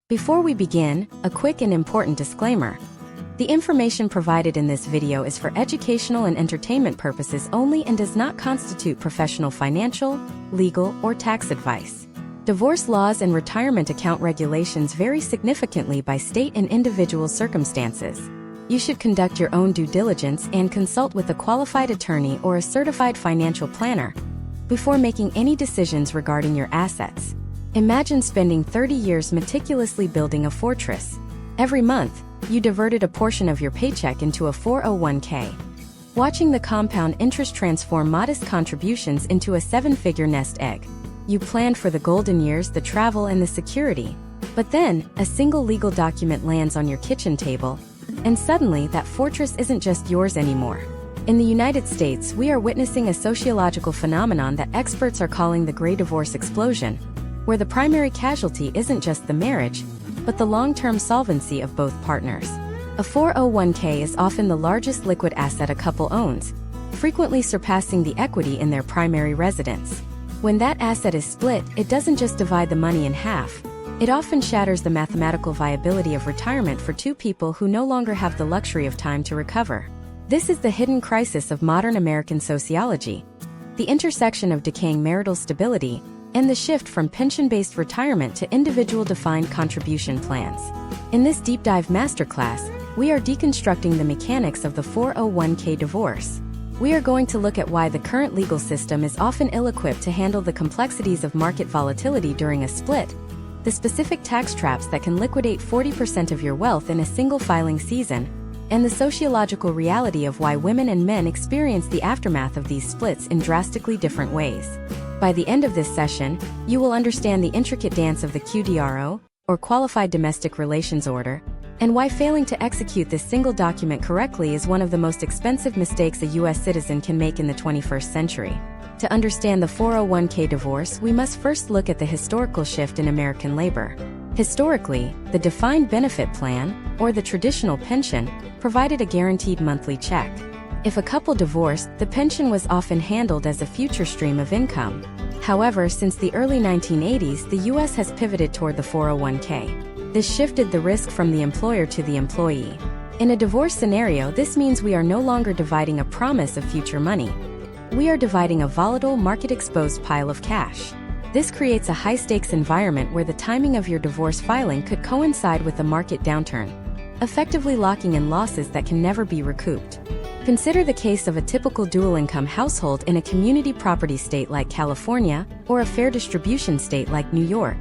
Before we begin, a quick and important disclaimer. The information provided in this video is for educational and entertainment purposes only and does not constitute professional financial, legal, or tax advice. Divorce laws and retirement account regulations vary significantly by state and individual circumstances. You should conduct your own due diligence and consult with a qualified attorney or a certified financial planner before making any decisions regarding your assets. Imagine spending 30 years meticulously building a fortress. Every month, you diverted a portion of your paycheck into a 401k. Watching the compound interest transform modest contributions into a seven-figure nest egg. You planned for the golden years, the travel, and the security. But then, a single legal document lands on your kitchen table, and suddenly that fortress isn't just yours anymore. In the United States, we are witnessing a sociological phenomenon that experts are calling the gray divorce explosion, where the primary casualty isn't just the marriage, but the long-term solvency of both partners. A 401k is often the largest liquid asset a couple owns, frequently surpassing the equity in their primary residence. When that asset is split, it doesn't just divide the money in half. It often shatters the mathematical viability of retirement for two people who no longer have the luxury of time to recover. This is the hidden crisis of modern American sociology, the intersection of decaying marital stability and the shift from pension-based retirement to individual defined contribution plans. In this deep dive masterclass, we are deconstructing the mechanics of the 401k divorce. We are going to look at why the current legal system is often ill-equipped to handle the complexities of market volatility during a split, the specific tax traps that can liquidate 40% of your wealth in a single filing season, and the sociological reality of why women and men experience the aftermath of these splits in drastically different ways. By the end of this session, you will understand the intricate dance of the QDRO, or Qualified Domestic Relations Order, and why failing to execute this single document correctly is one of the most expensive mistakes a U.S. citizen can make in the 21st century. To understand the 401k divorce, we must first look at the historical shift in American labor. Historically, the defined benefit plan, or the traditional pension, provided a guaranteed monthly check. If a couple divorced, the pension was often handled as a future stream of income. However, since the early 1980s, the U.S. has pivoted toward the 401k. This shifted the risk from the employer to the employee. In a divorce scenario, this means we are no longer dividing a promise of future money. We are dividing a volatile, market-exposed pile of cash. This creates a high-stakes environment where the timing of your divorce filing could coincide with a market downturn, effectively locking in losses that can never be recouped. Consider the case of a typical dual-income household in a community property state like California or a fair distribution state like New York.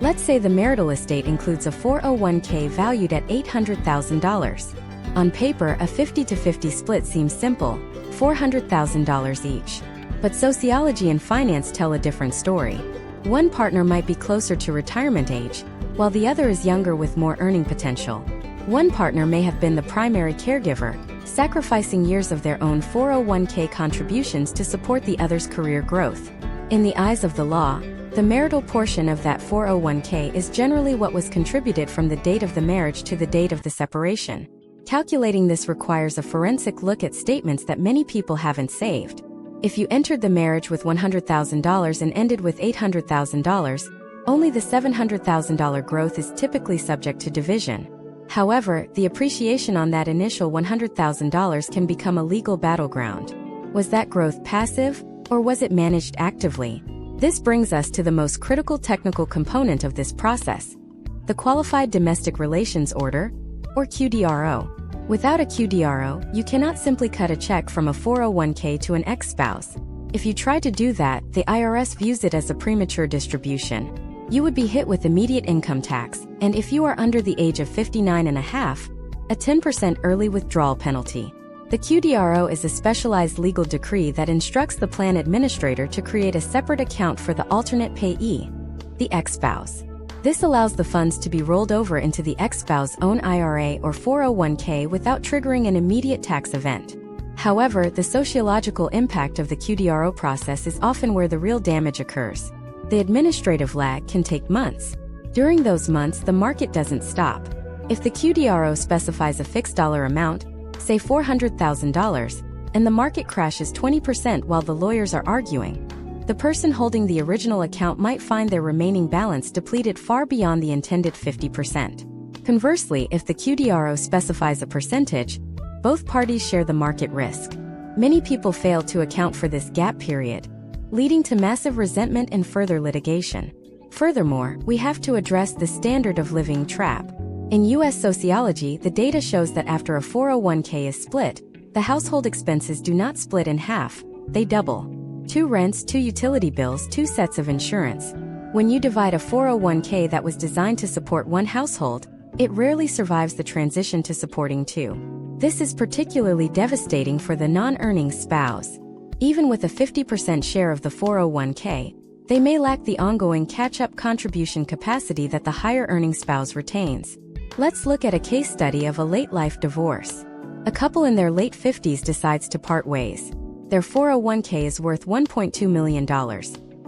Let's say the marital estate includes a 401k valued at $800,000. On paper, a 50-50 split seems simple, $400,000 each. But sociology and finance tell a different story. One partner might be closer to retirement age, while the other is younger with more earning potential. One partner may have been the primary caregiver, sacrificing years of their own 401k contributions to support the other's career growth. In the eyes of the law, the marital portion of that 401k is generally what was contributed from the date of the marriage to the date of the separation. Calculating this requires a forensic look at statements that many people haven't saved. If you entered the marriage with $100,000 and ended with $800,000, only the $700,000 growth is typically subject to division. However, the appreciation on that initial $100,000 can become a legal battleground. Was that growth passive, or was it managed actively? This brings us to the most critical technical component of this process: the Qualified Domestic Relations Order, or QDRO. Without a QDRO, you cannot simply cut a check from a 401k to an ex-spouse. If you try to do that, the IRS views it as a premature distribution. You would be hit with immediate income tax, and if you are under the age of 59 and a half, a 10% early withdrawal penalty. The QDRO is a specialized legal decree that instructs the plan administrator to create a separate account for the alternate payee, the ex-spouse. This allows the funds to be rolled over into the ex-spouse's own IRA or 401k without triggering an immediate tax event. However, the sociological impact of the QDRO process is often where the real damage occurs. The administrative lag can take months. During those months, the market doesn't stop. If the QDRO specifies a fixed dollar amount, say $400,000, and the market crashes 20% while the lawyers are arguing, the person holding the original account might find their remaining balance depleted far beyond the intended 50%. Conversely, if the QDRO specifies a percentage, both parties share the market risk. Many people fail to account for this gap period, leading to massive resentment and further litigation. Furthermore, we have to address the standard of living trap. In U.S. sociology, the data shows that after a 401k is split, the household expenses do not split in half, they double. 2 rents, 2 utility bills, 2 sets of insurance. When you divide a 401k that was designed to support one household, it rarely survives the transition to supporting 2. This is particularly devastating for the non-earning spouse. Even with a 50% share of the 401k, they may lack the ongoing catch-up contribution capacity that the higher-earning spouse retains. Let's look at a case study of a late-life divorce. A couple in their late 50s decides to part ways. Their 401k is worth $1.2 million.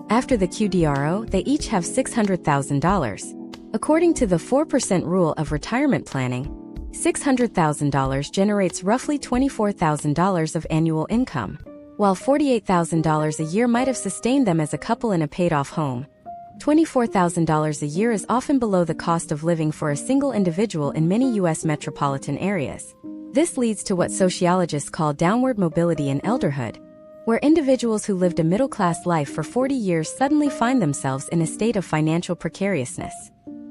After the QDRO, they each have $600,000. According to the 4% rule of retirement planning, $600,000 generates roughly $24,000 of annual income, while $48,000 a year might have sustained them as a couple in a paid-off home. $24,000 a year is often below the cost of living for a single individual in many U.S. metropolitan areas. This leads to what sociologists call downward mobility in elderhood, where individuals who lived a middle-class life for 40 years suddenly find themselves in a state of financial precariousness.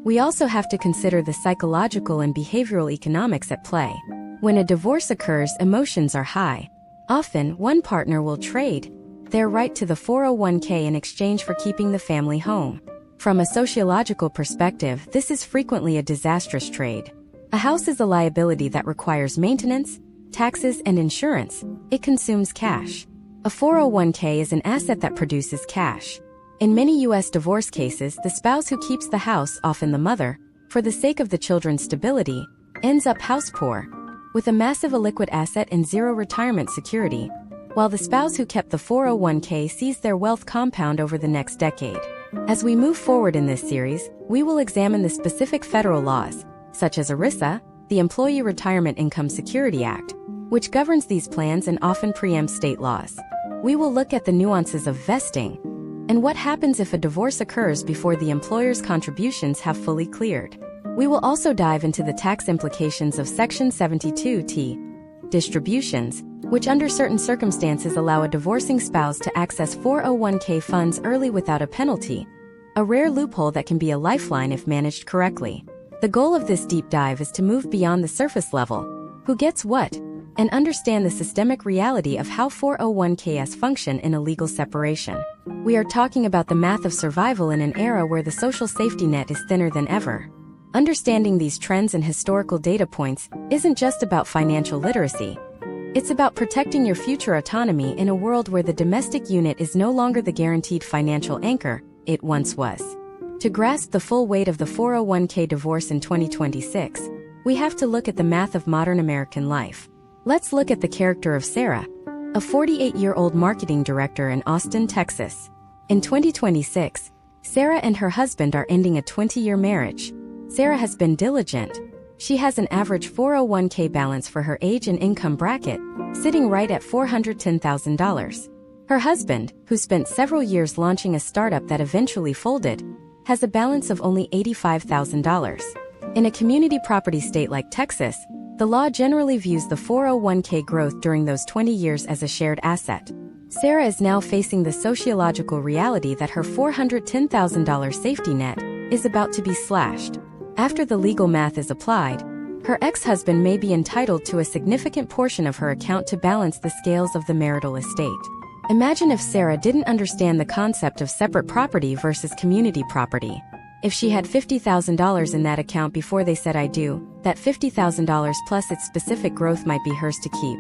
We also have to consider the psychological and behavioral economics at play. When a divorce occurs, emotions are high. Often, one partner will trade their right to the 401k in exchange for keeping the family home. From a sociological perspective, this is frequently a disastrous trade. A house is a liability that requires maintenance, taxes, and insurance. It consumes cash. A 401k is an asset that produces cash. In many U.S. divorce cases, the spouse who keeps the house, often the mother, for the sake of the children's stability, ends up house poor, with a massive illiquid asset and zero retirement security, while the spouse who kept the 401k sees their wealth compound over the next decade. As we move forward in this series, we will examine the specific federal laws, such as ERISA, the Employee Retirement Income Security Act, which governs these plans and often preempts state laws. We will look at the nuances of vesting and what happens if a divorce occurs before the employer's contributions have fully cleared. We will also dive into the tax implications of Section 72T, distributions, which under certain circumstances allow a divorcing spouse to access 401k funds early without a penalty, a rare loophole that can be a lifeline if managed correctly. The goal of this deep dive is to move beyond the surface level, who gets what, and understand the systemic reality of how 401ks function in a legal separation. We are talking about the math of survival in an era where the social safety net is thinner than ever. Understanding these trends and historical data points isn't just about financial literacy. It's about protecting your future autonomy in a world where the domestic unit is no longer the guaranteed financial anchor it once was. To grasp the full weight of the 401k divorce in 2026, we have to look at the math of modern American life. Let's look at the character of Sarah, a 48-year-old marketing director in Austin, Texas. In 2026, Sarah and her husband are ending a 20-year marriage. Sarah has been diligent. She has an average 401k balance for her age and income bracket, sitting right at $410,000. Her husband, who spent several years launching a startup that eventually folded, has a balance of only $85,000. In a community property state like Texas, the law generally views the 401k growth during those 20 years as a shared asset. Sarah is now facing the sociological reality that her $410,000 safety net is about to be slashed. After the legal math is applied, her ex-husband may be entitled to a significant portion of her account to balance the scales of the marital estate. Imagine if Sarah didn't understand the concept of separate property versus community property. If she had $50,000 in that account before they said I do, that $50,000 plus its specific growth might be hers to keep.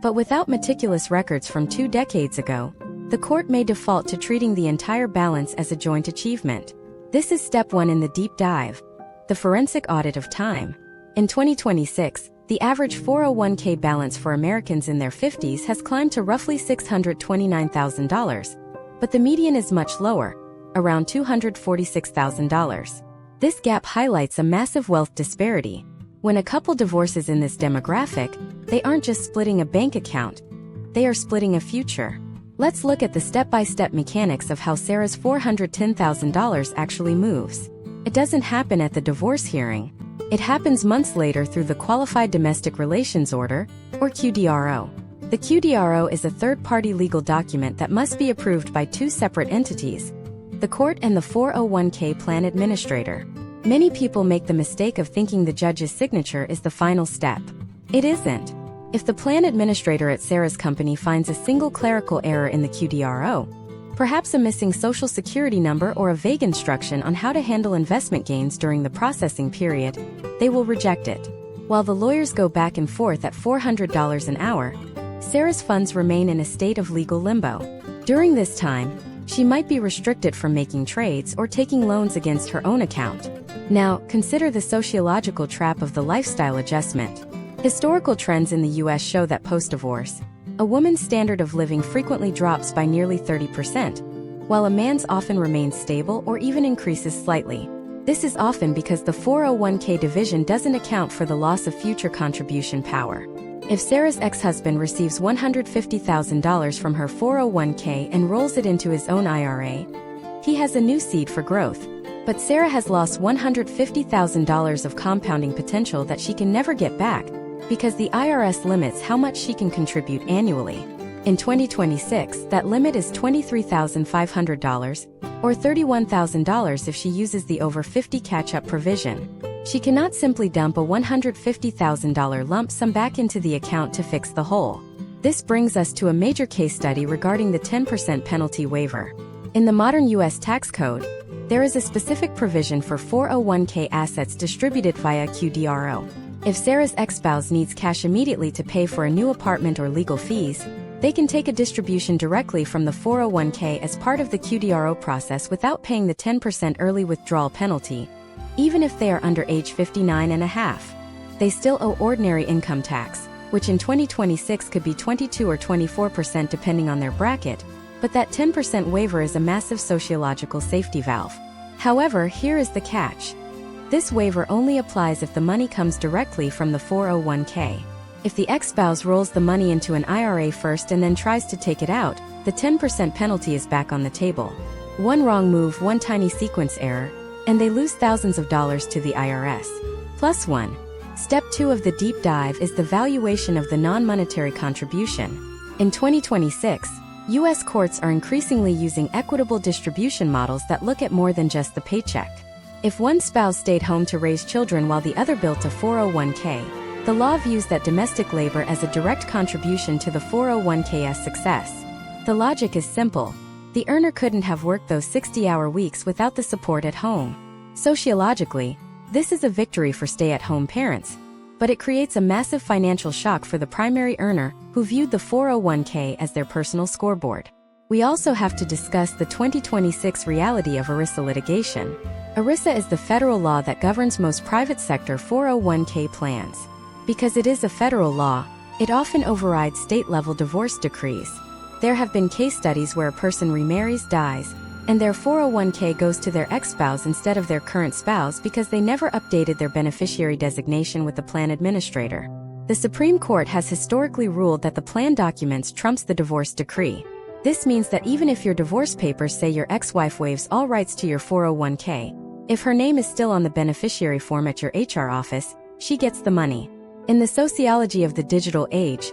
But without meticulous records from 2 decades ago, the court may default to treating the entire balance as a joint achievement. This is step 1 in the deep dive, the forensic audit of time. In 2026, the average 401k balance for Americans in their 50s has climbed to roughly $629,000, but the median is much lower, around $246,000. This gap highlights a massive wealth disparity. When a couple divorces in this demographic, they aren't just splitting a bank account, they are splitting a future. Let's look at the step-by-step mechanics of how Sarah's $410,000 actually moves. It doesn't happen at the divorce hearing. It happens months later through the Qualified Domestic Relations Order, or QDRO. The QDRO is a third-party legal document that must be approved by two separate entities, the court and the 401k plan administrator. Many people make the mistake of thinking the judge's signature is the final step. It isn't. If the plan administrator at Sarah's company finds a single clerical error in the QDRO, perhaps a missing social security number or a vague instruction on how to handle investment gains during the processing period, they will reject it. While the lawyers go back and forth at $400 an hour, Sarah's funds remain in a state of legal limbo. During this time, she might be restricted from making trades or taking loans against her own account. Now, consider the sociological trap of the lifestyle adjustment. Historical trends in the U.S. show that post-divorce, a woman's standard of living frequently drops by nearly 30%, while a man's often remains stable or even increases slightly. This is often because the 401k division doesn't account for the loss of future contribution power. If Sarah's ex-husband receives $150,000 from her 401k and rolls it into his own IRA, he has a new seed for growth. But Sarah has lost $150,000 of compounding potential that she can never get back, because the IRS limits how much she can contribute annually. In 2026, that limit is $23,500, or $31,000 if she uses the over 50 catch-up provision. She cannot simply dump a $150,000 lump sum back into the account to fix the hole. This brings us to a major case study regarding the 10% penalty waiver. In the modern U.S. tax code, there is a specific provision for 401k assets distributed via QDRO. If Sarah's ex-spouse needs cash immediately to pay for a new apartment or legal fees, they can take a distribution directly from the 401k as part of the QDRO process without paying the 10% early withdrawal penalty, even if they are under age 59 and a half. They still owe ordinary income tax, which in 2026 could be 22 or 24% depending on their bracket, but that 10% waiver is a massive sociological safety valve. However, here is the catch. This waiver only applies if the money comes directly from the 401k. If the ex-spouse rolls the money into an IRA first and then tries to take it out, the 10% penalty is back on the table. One wrong move, one tiny sequence error, and they lose thousands of dollars to the IRS. Plus one. Step 2 of the deep dive is the valuation of the non-monetary contribution. In 2026, U.S. courts are increasingly using equitable distribution models that look at more than just the paycheck. If one spouse stayed home to raise children while the other built a 401k, the law views that domestic labor as a direct contribution to the 401k's success. The logic is simple. The earner couldn't have worked those 60-hour weeks without the support at home. Sociologically, this is a victory for stay-at-home parents, but it creates a massive financial shock for the primary earner, who viewed the 401k as their personal scoreboard. We also have to discuss the 2026 reality of ERISA litigation. ERISA is the federal law that governs most private sector 401k plans. Because it is a federal law, it often overrides state-level divorce decrees. There have been case studies where a person remarries, dies, and their 401k goes to their ex-spouse instead of their current spouse because they never updated their beneficiary designation with the plan administrator. The Supreme Court has historically ruled that the plan documents trumps the divorce decree. This means that even if your divorce papers say your ex-wife waives all rights to your 401k, if her name is still on the beneficiary form at your HR office, she gets the money. In the sociology of the digital age,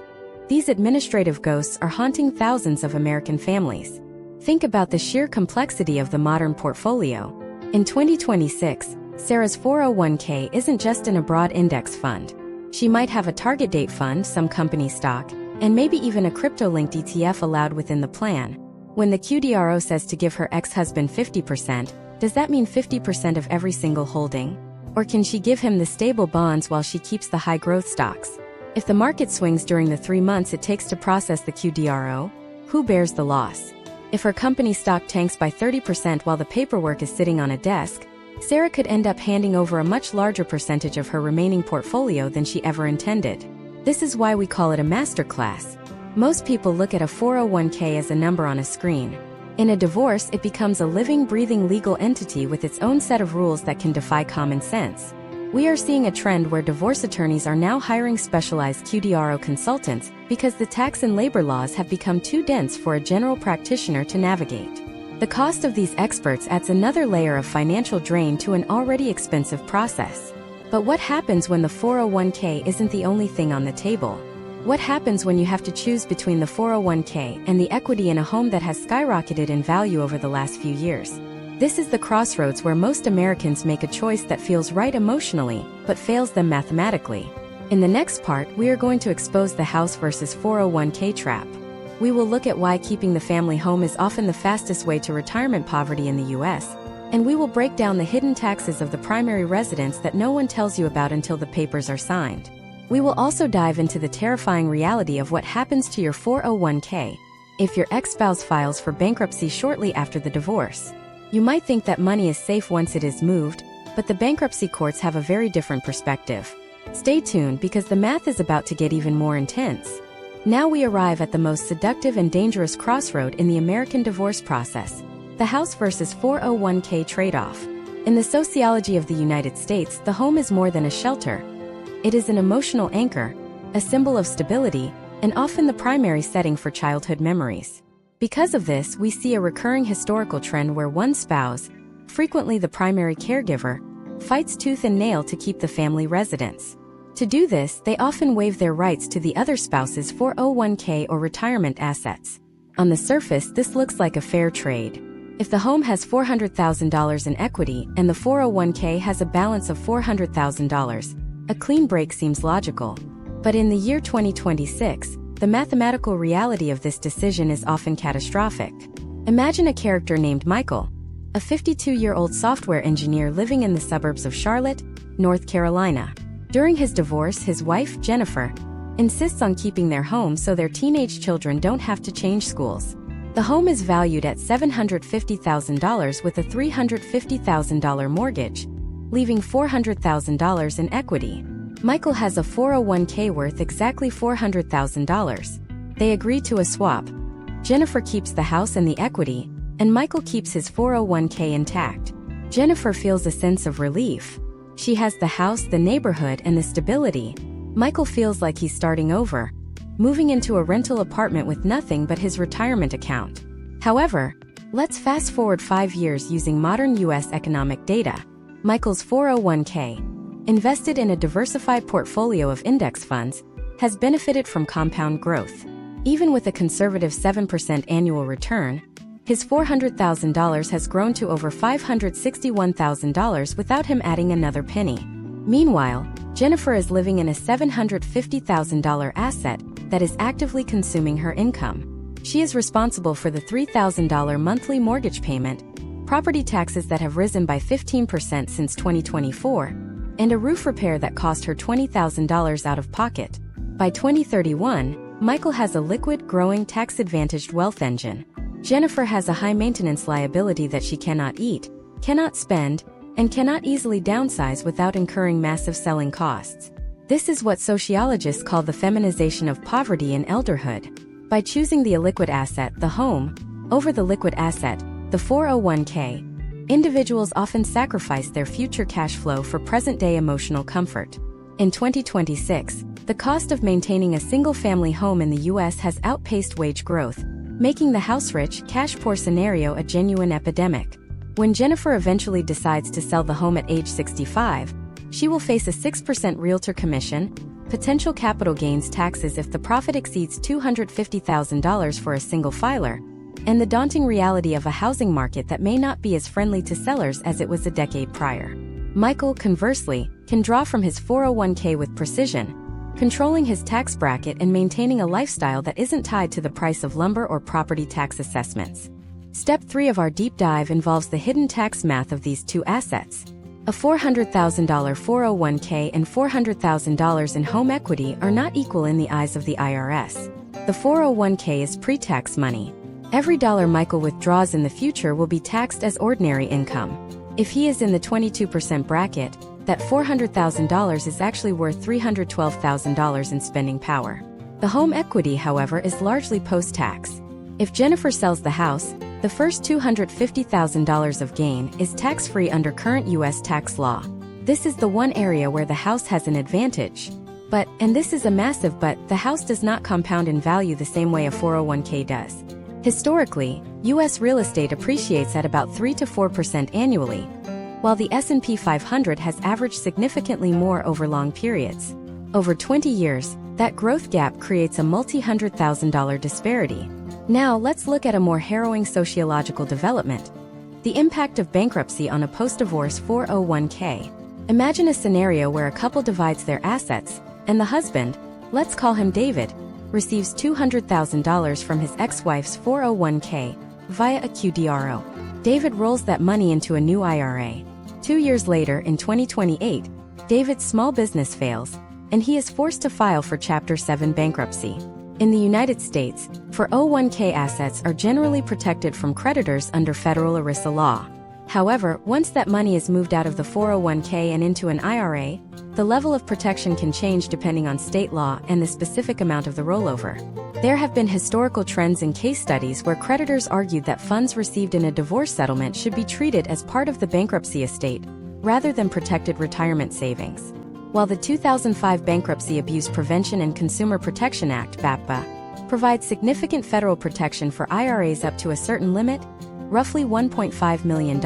these administrative ghosts are haunting thousands of American families. Think about the sheer complexity of the modern portfolio. In 2026, Sarah's 401k isn't just an abroad index fund. She might have a target date fund, some company stock, and maybe even a crypto-linked ETF allowed within the plan. When the QDRO says to give her ex-husband 50%, does that mean 50% of every single holding? Or can she give him the stable bonds while she keeps the high-growth stocks? If the market swings during the 3 months it takes to process the QDRO, who bears the loss? If her company stock tanks by 30% while the paperwork is sitting on a desk, Sarah could end up handing over a much larger percentage of her remaining portfolio than she ever intended. This is why we call it a masterclass. Most people look at a 401k as a number on a screen. In a divorce, it becomes a living, breathing legal entity with its own set of rules that can defy common sense. We are seeing a trend where divorce attorneys are now hiring specialized QDRO consultants because the tax and labor laws have become too dense for a general practitioner to navigate. The cost of these experts adds another layer of financial drain to an already expensive process. But what happens when the 401k isn't the only thing on the table? What happens when you have to choose between the 401k and the equity in a home that has skyrocketed in value over the last few years? This is the crossroads where most Americans make a choice that feels right emotionally, but fails them mathematically. In the next part, we are going to expose the house versus 401k trap. We will look at why keeping the family home is often the fastest way to retirement poverty in the US, and we will break down the hidden taxes of the primary residence that no one tells you about until the papers are signed. We will also dive into the terrifying reality of what happens to your 401k if your ex-spouse files for bankruptcy shortly after the divorce. You might think that money is safe once it is moved, but the bankruptcy courts have a very different perspective. Stay tuned because the math is about to get even more intense. Now we arrive at the most seductive and dangerous crossroad in the American divorce process: the house versus 401k trade-off. In the sociology of the United States, the home is more than a shelter. It is an emotional anchor, a symbol of stability, and often the primary setting for childhood memories. Because of this, we see a recurring historical trend where one spouse, frequently the primary caregiver, fights tooth and nail to keep the family residence. To do this, they often waive their rights to the other spouse's 401k or retirement assets. On the surface, this looks like a fair trade. If the home has $400,000 in equity and the 401k has a balance of $400,000, a clean break seems logical. But in the year 2026, the mathematical reality of this decision is often catastrophic. Imagine a character named Michael, a 52-year-old software engineer living in the suburbs of Charlotte, North Carolina. During his divorce, his wife, Jennifer, insists on keeping their home so their teenage children don't have to change schools. The home is valued at $750,000 with a $350,000 mortgage, leaving $400,000 in equity. Michael has a 401k worth exactly $400,000. They agree to a swap. Jennifer keeps the house and the equity, and Michael keeps his 401k intact. Jennifer feels a sense of relief. She has the house, the neighborhood, and the stability. Michael feels like he's starting over, moving into a rental apartment with nothing but his retirement account. However, let's fast forward 5 years using modern US economic data. Michael's 401k, invested in a diversified portfolio of index funds, has benefited from compound growth. Even with a conservative 7% annual return, his $400,000 has grown to over $561,000 without him adding another penny. Meanwhile, Jennifer is living in a $750,000 asset that is actively consuming her income. She is responsible for the $3,000 monthly mortgage payment, property taxes that have risen by 15% since 2024, and a roof repair that cost her $20,000 out of pocket. By 2031, Michael has a liquid, growing, tax-advantaged wealth engine. Jennifer has a high-maintenance liability that she cannot eat, cannot spend, and cannot easily downsize without incurring massive selling costs. This is what sociologists call the feminization of poverty in elderhood. By choosing the illiquid asset, the home, over the liquid asset, the 401k, individuals often sacrifice their future cash flow for present-day emotional comfort. In 2026, the cost of maintaining a single-family home in the U.S. has outpaced wage growth, making the house-rich, cash-poor scenario a genuine epidemic. When Jennifer eventually decides to sell the home at age 65, she will face a 6% realtor commission, potential capital gains taxes if the profit exceeds $250,000 for a single filer, and the daunting reality of a housing market that may not be as friendly to sellers as it was a decade prior. Michael, conversely, can draw from his 401k with precision, controlling his tax bracket and maintaining a lifestyle that isn't tied to the price of lumber or property tax assessments. Step 3 of our deep dive involves the hidden tax math of these two assets. A $400,000 401k and $400,000 in home equity are not equal in the eyes of the IRS. The 401k is pre-tax money. Every dollar Michael withdraws in the future will be taxed as ordinary income. If he is in the 22% bracket, that $400,000 is actually worth $312,000 in spending power. The home equity, however, is largely post-tax. If Jennifer sells the house, the first $250,000 of gain is tax-free under current U.S. tax law. This is the one area where the house has an advantage. But, and this is a massive but, the house does not compound in value the same way a 401k does. Historically, U.S. real estate appreciates at about 3 to 4% annually, while the S&P 500 has averaged significantly more over long periods. Over 20 years, that growth gap creates a multi-$100,000 disparity. Now let's look at a more harrowing sociological development: the impact of bankruptcy on a post-divorce 401k. Imagine a scenario where a couple divides their assets, and the husband, let's call him David, receives $200,000 from his ex-wife's 401k via a QDRO. David rolls that money into a new IRA. 2 years later, in 2028, David's small business fails, and he is forced to file for Chapter 7 bankruptcy. In the United States, 401k assets are generally protected from creditors under federal ERISA law. However, once that money is moved out of the 401k and into an IRA, the level of protection can change depending on state law and the specific amount of the rollover. There have been historical trends and case studies where creditors argued that funds received in a divorce settlement should be treated as part of the bankruptcy estate, rather than protected retirement savings. While the 2005 Bankruptcy Abuse Prevention and Consumer Protection Act (BAPA) provides significant federal protection for IRAs up to a certain limit, roughly $1.5 million,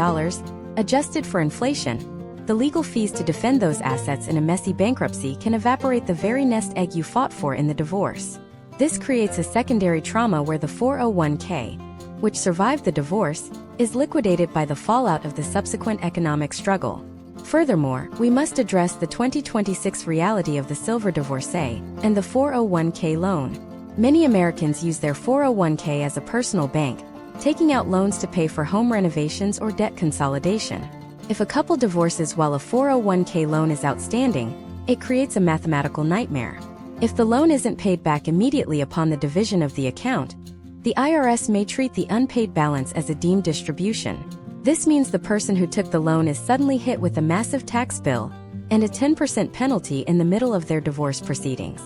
adjusted for inflation, the legal fees to defend those assets in a messy bankruptcy can evaporate the very nest egg you fought for in the divorce. This creates a secondary trauma where the 401k, which survived the divorce, is liquidated by the fallout of the subsequent economic struggle. Furthermore, we must address the 2026 reality of the silver divorcee and the 401k loan. Many Americans use their 401k as a personal bank, taking out loans to pay for home renovations or debt consolidation. If a couple divorces while a 401k loan is outstanding, it creates a mathematical nightmare. If the loan isn't paid back immediately upon the division of the account, the IRS may treat the unpaid balance as a deemed distribution. This means the person who took the loan is suddenly hit with a massive tax bill and a 10% penalty in the middle of their divorce proceedings.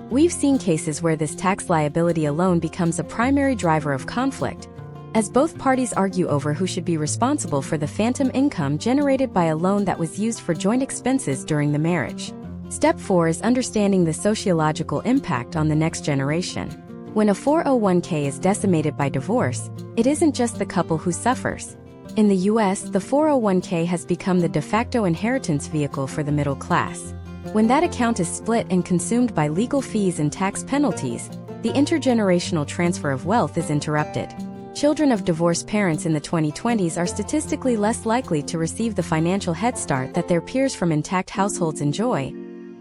We've seen cases where this tax liability alone becomes a primary driver of conflict, as both parties argue over who should be responsible for the phantom income generated by a loan that was used for joint expenses during the marriage. Step 4 is understanding the sociological impact on the next generation. When a 401k is decimated by divorce, it isn't just the couple who suffers. In the US, the 401k has become the de facto inheritance vehicle for the middle class. When that account is split and consumed by legal fees and tax penalties, the intergenerational transfer of wealth is interrupted. Children of divorced parents in the 2020s are statistically less likely to receive the financial head start that their peers from intact households enjoy,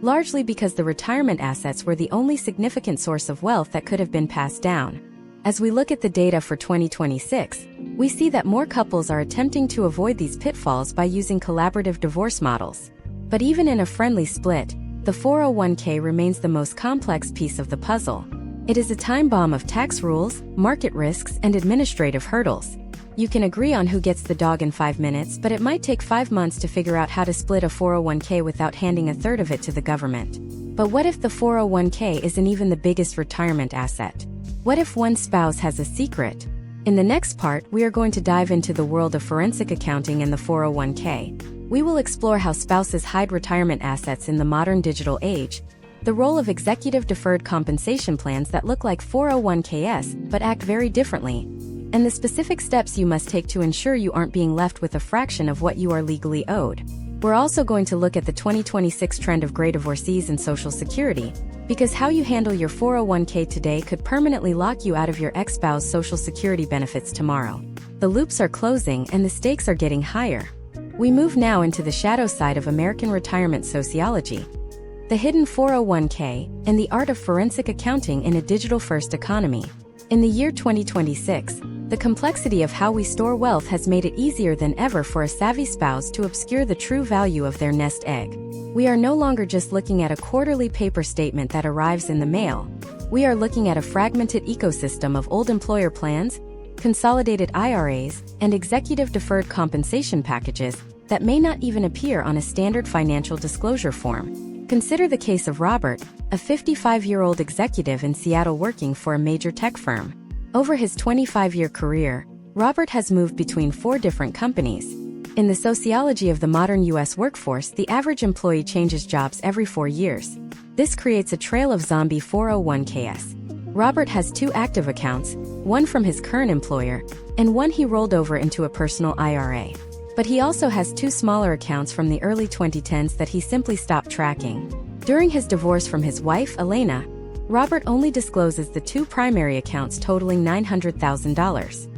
largely because the retirement assets were the only significant source of wealth that could have been passed down. As we look at the data for 2026, we see that more couples are attempting to avoid these pitfalls by using collaborative divorce models. But even in a friendly split, the 401k remains the most complex piece of the puzzle. It is a time bomb of tax rules, market risks, and administrative hurdles. You can agree on who gets the dog in 5 minutes, but it might take 5 months to figure out how to split a 401k without handing a third of it to the government. But what if the 401k isn't even the biggest retirement asset? What if one spouse has a secret? In the next part, we are going to dive into the world of forensic accounting and the 401k. We will explore how spouses hide retirement assets in the modern digital age, the role of executive deferred compensation plans that look like 401ks but act very differently, and the specific steps you must take to ensure you aren't being left with a fraction of what you are legally owed. We're also going to look at the 2026 trend of gray divorcees and Social Security, because how you handle your 401k today could permanently lock you out of your ex-spouse Social Security benefits tomorrow. The loops are closing and the stakes are getting higher. We move now into the shadow side of American retirement sociology, the hidden 401k, and the art of forensic accounting in a digital-first economy. In the year 2026, the complexity of how we store wealth has made it easier than ever for a savvy spouse to obscure the true value of their nest egg. We are no longer just looking at a quarterly paper statement that arrives in the mail. We are looking at a fragmented ecosystem of old employer plans, consolidated IRAs, and executive deferred compensation packages that may not even appear on a standard financial disclosure form. Consider the case of Robert, a 55-year-old executive in Seattle working for a major tech firm. Over his 25-year career, Robert has moved between 4 different companies. In the sociology of the modern U.S. workforce, the average employee changes jobs every 4 years. This creates a trail of zombie 401ks. Robert has 2 active accounts, one from his current employer, and one he rolled over into a personal IRA. But he also has 2 smaller accounts from the early 2010s that he simply stopped tracking. During his divorce from his wife, Elena, Robert only discloses the 2 primary accounts totaling $900,000.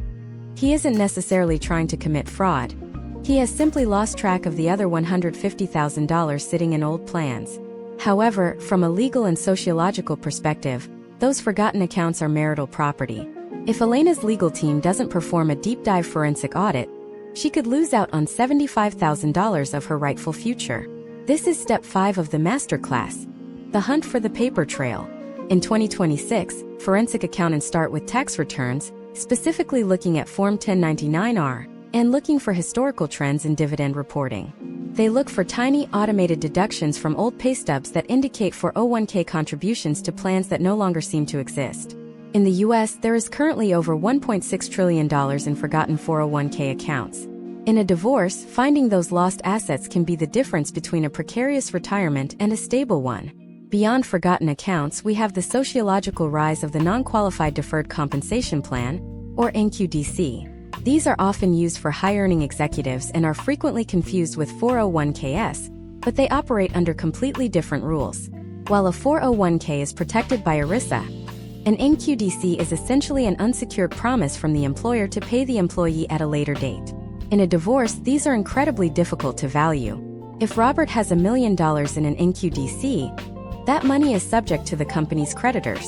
He isn't necessarily trying to commit fraud. He has simply lost track of the other $150,000 sitting in old plans. However, from a legal and sociological perspective, those forgotten accounts are marital property. If Elena's legal team doesn't perform a deep dive forensic audit, she could lose out on $75,000 of her rightful future. This is step 5 of the masterclass, the hunt for the paper trail. In 2026, forensic accountants start with tax returns, specifically looking at Form 1099-R, and looking for historical trends in dividend reporting. They look for tiny automated deductions from old pay stubs that indicate 401k contributions to plans that no longer seem to exist. In the US, there is currently over $1.6 trillion in forgotten 401k accounts. In a divorce, finding those lost assets can be the difference between a precarious retirement and a stable one. Beyond forgotten accounts, we have the sociological rise of the non-qualified deferred compensation plan, or NQDC. These are often used for high-earning executives and are frequently confused with 401ks, but they operate under completely different rules. While a 401k is protected by ERISA, an NQDC is essentially an unsecured promise from the employer to pay the employee at a later date. In a divorce, these are incredibly difficult to value. If Robert has $1 million in an NQDC, that money is subject to the company's creditors.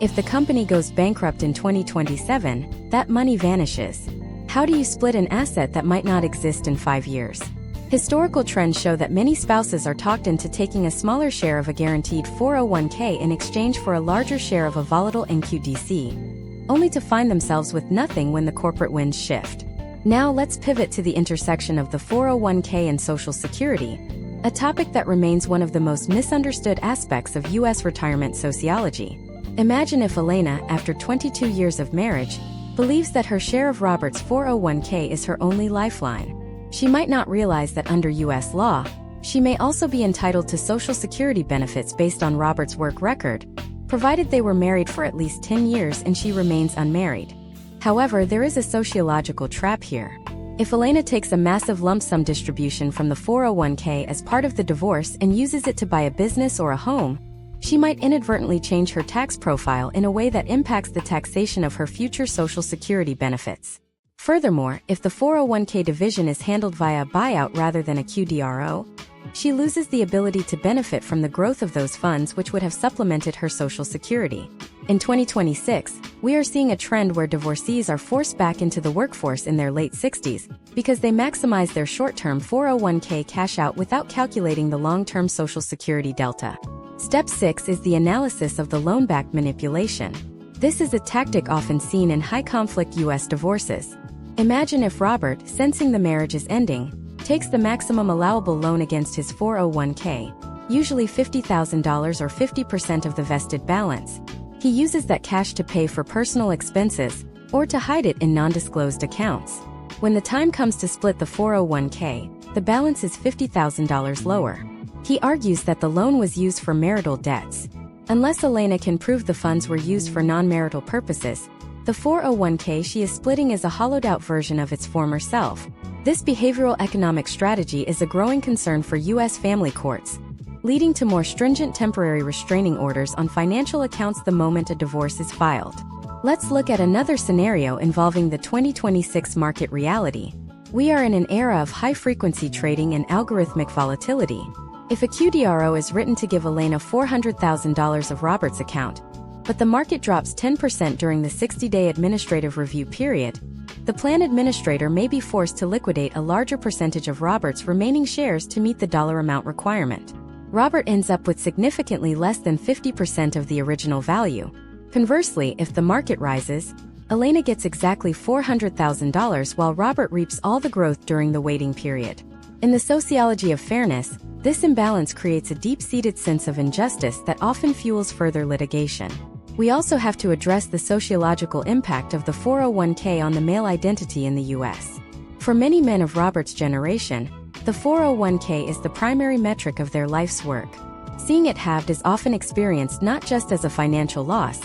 If the company goes bankrupt in 2027, that money vanishes. How do you split an asset that might not exist in 5 years? Historical trends show that many spouses are talked into taking a smaller share of a guaranteed 401k in exchange for a larger share of a volatile NQDC, only to find themselves with nothing when the corporate winds shift. Now let's pivot to the intersection of the 401k and Social Security, a topic that remains one of the most misunderstood aspects of U.S. retirement sociology. Imagine if Elena, after 22 years of marriage, believes that her share of Robert's 401k is her only lifeline. She might not realize that under U.S. law, she may also be entitled to Social Security benefits based on Robert's work record, provided they were married for at least 10 years and she remains unmarried. However, there is a sociological trap here. If Elena takes a massive lump sum distribution from the 401k as part of the divorce and uses it to buy a business or a home, she might inadvertently change her tax profile in a way that impacts the taxation of her future Social Security benefits. Furthermore, if the 401k division is handled via a buyout rather than a QDRO, she loses the ability to benefit from the growth of those funds which would have supplemented her Social Security. In 2026, we are seeing a trend where divorcees are forced back into the workforce in their late 60s because they maximize their short-term 401k cash out without calculating the long-term Social Security delta. Step 6 is the analysis of the loan-back manipulation. This is a tactic often seen in high-conflict U.S. divorces. Imagine if Robert, sensing the marriage is ending, takes the maximum allowable loan against his 401k, usually $50,000 or 50% of the vested balance. He uses that cash to pay for personal expenses or to hide it in non-disclosed accounts. When the time comes to split the 401k, the balance is $50,000 lower. He argues that the loan was used for marital debts. Unless Elena can prove the funds were used for non-marital purposes, the 401k she is splitting is a hollowed-out version of its former self. This behavioral economic strategy is a growing concern for U.S. family courts, leading to more stringent temporary restraining orders on financial accounts the moment a divorce is filed. Let's look at another scenario involving the 2026 market reality. We are in an era of high-frequency trading and algorithmic volatility. If a QDRO is written to give Elena $400,000 of Robert's account, but the market drops 10% during the 60-day administrative review period, the plan administrator may be forced to liquidate a larger percentage of Robert's remaining shares to meet the dollar amount requirement. Robert ends up with significantly less than 50% of the original value. Conversely, if the market rises, Elena gets exactly $400,000 while Robert reaps all the growth during the waiting period. In the sociology of fairness, this imbalance creates a deep-seated sense of injustice that often fuels further litigation. We also have to address the sociological impact of the 401k on the male identity in the U.S. For many men of Robert's generation, the 401k is the primary metric of their life's work. Seeing it halved is often experienced not just as a financial loss,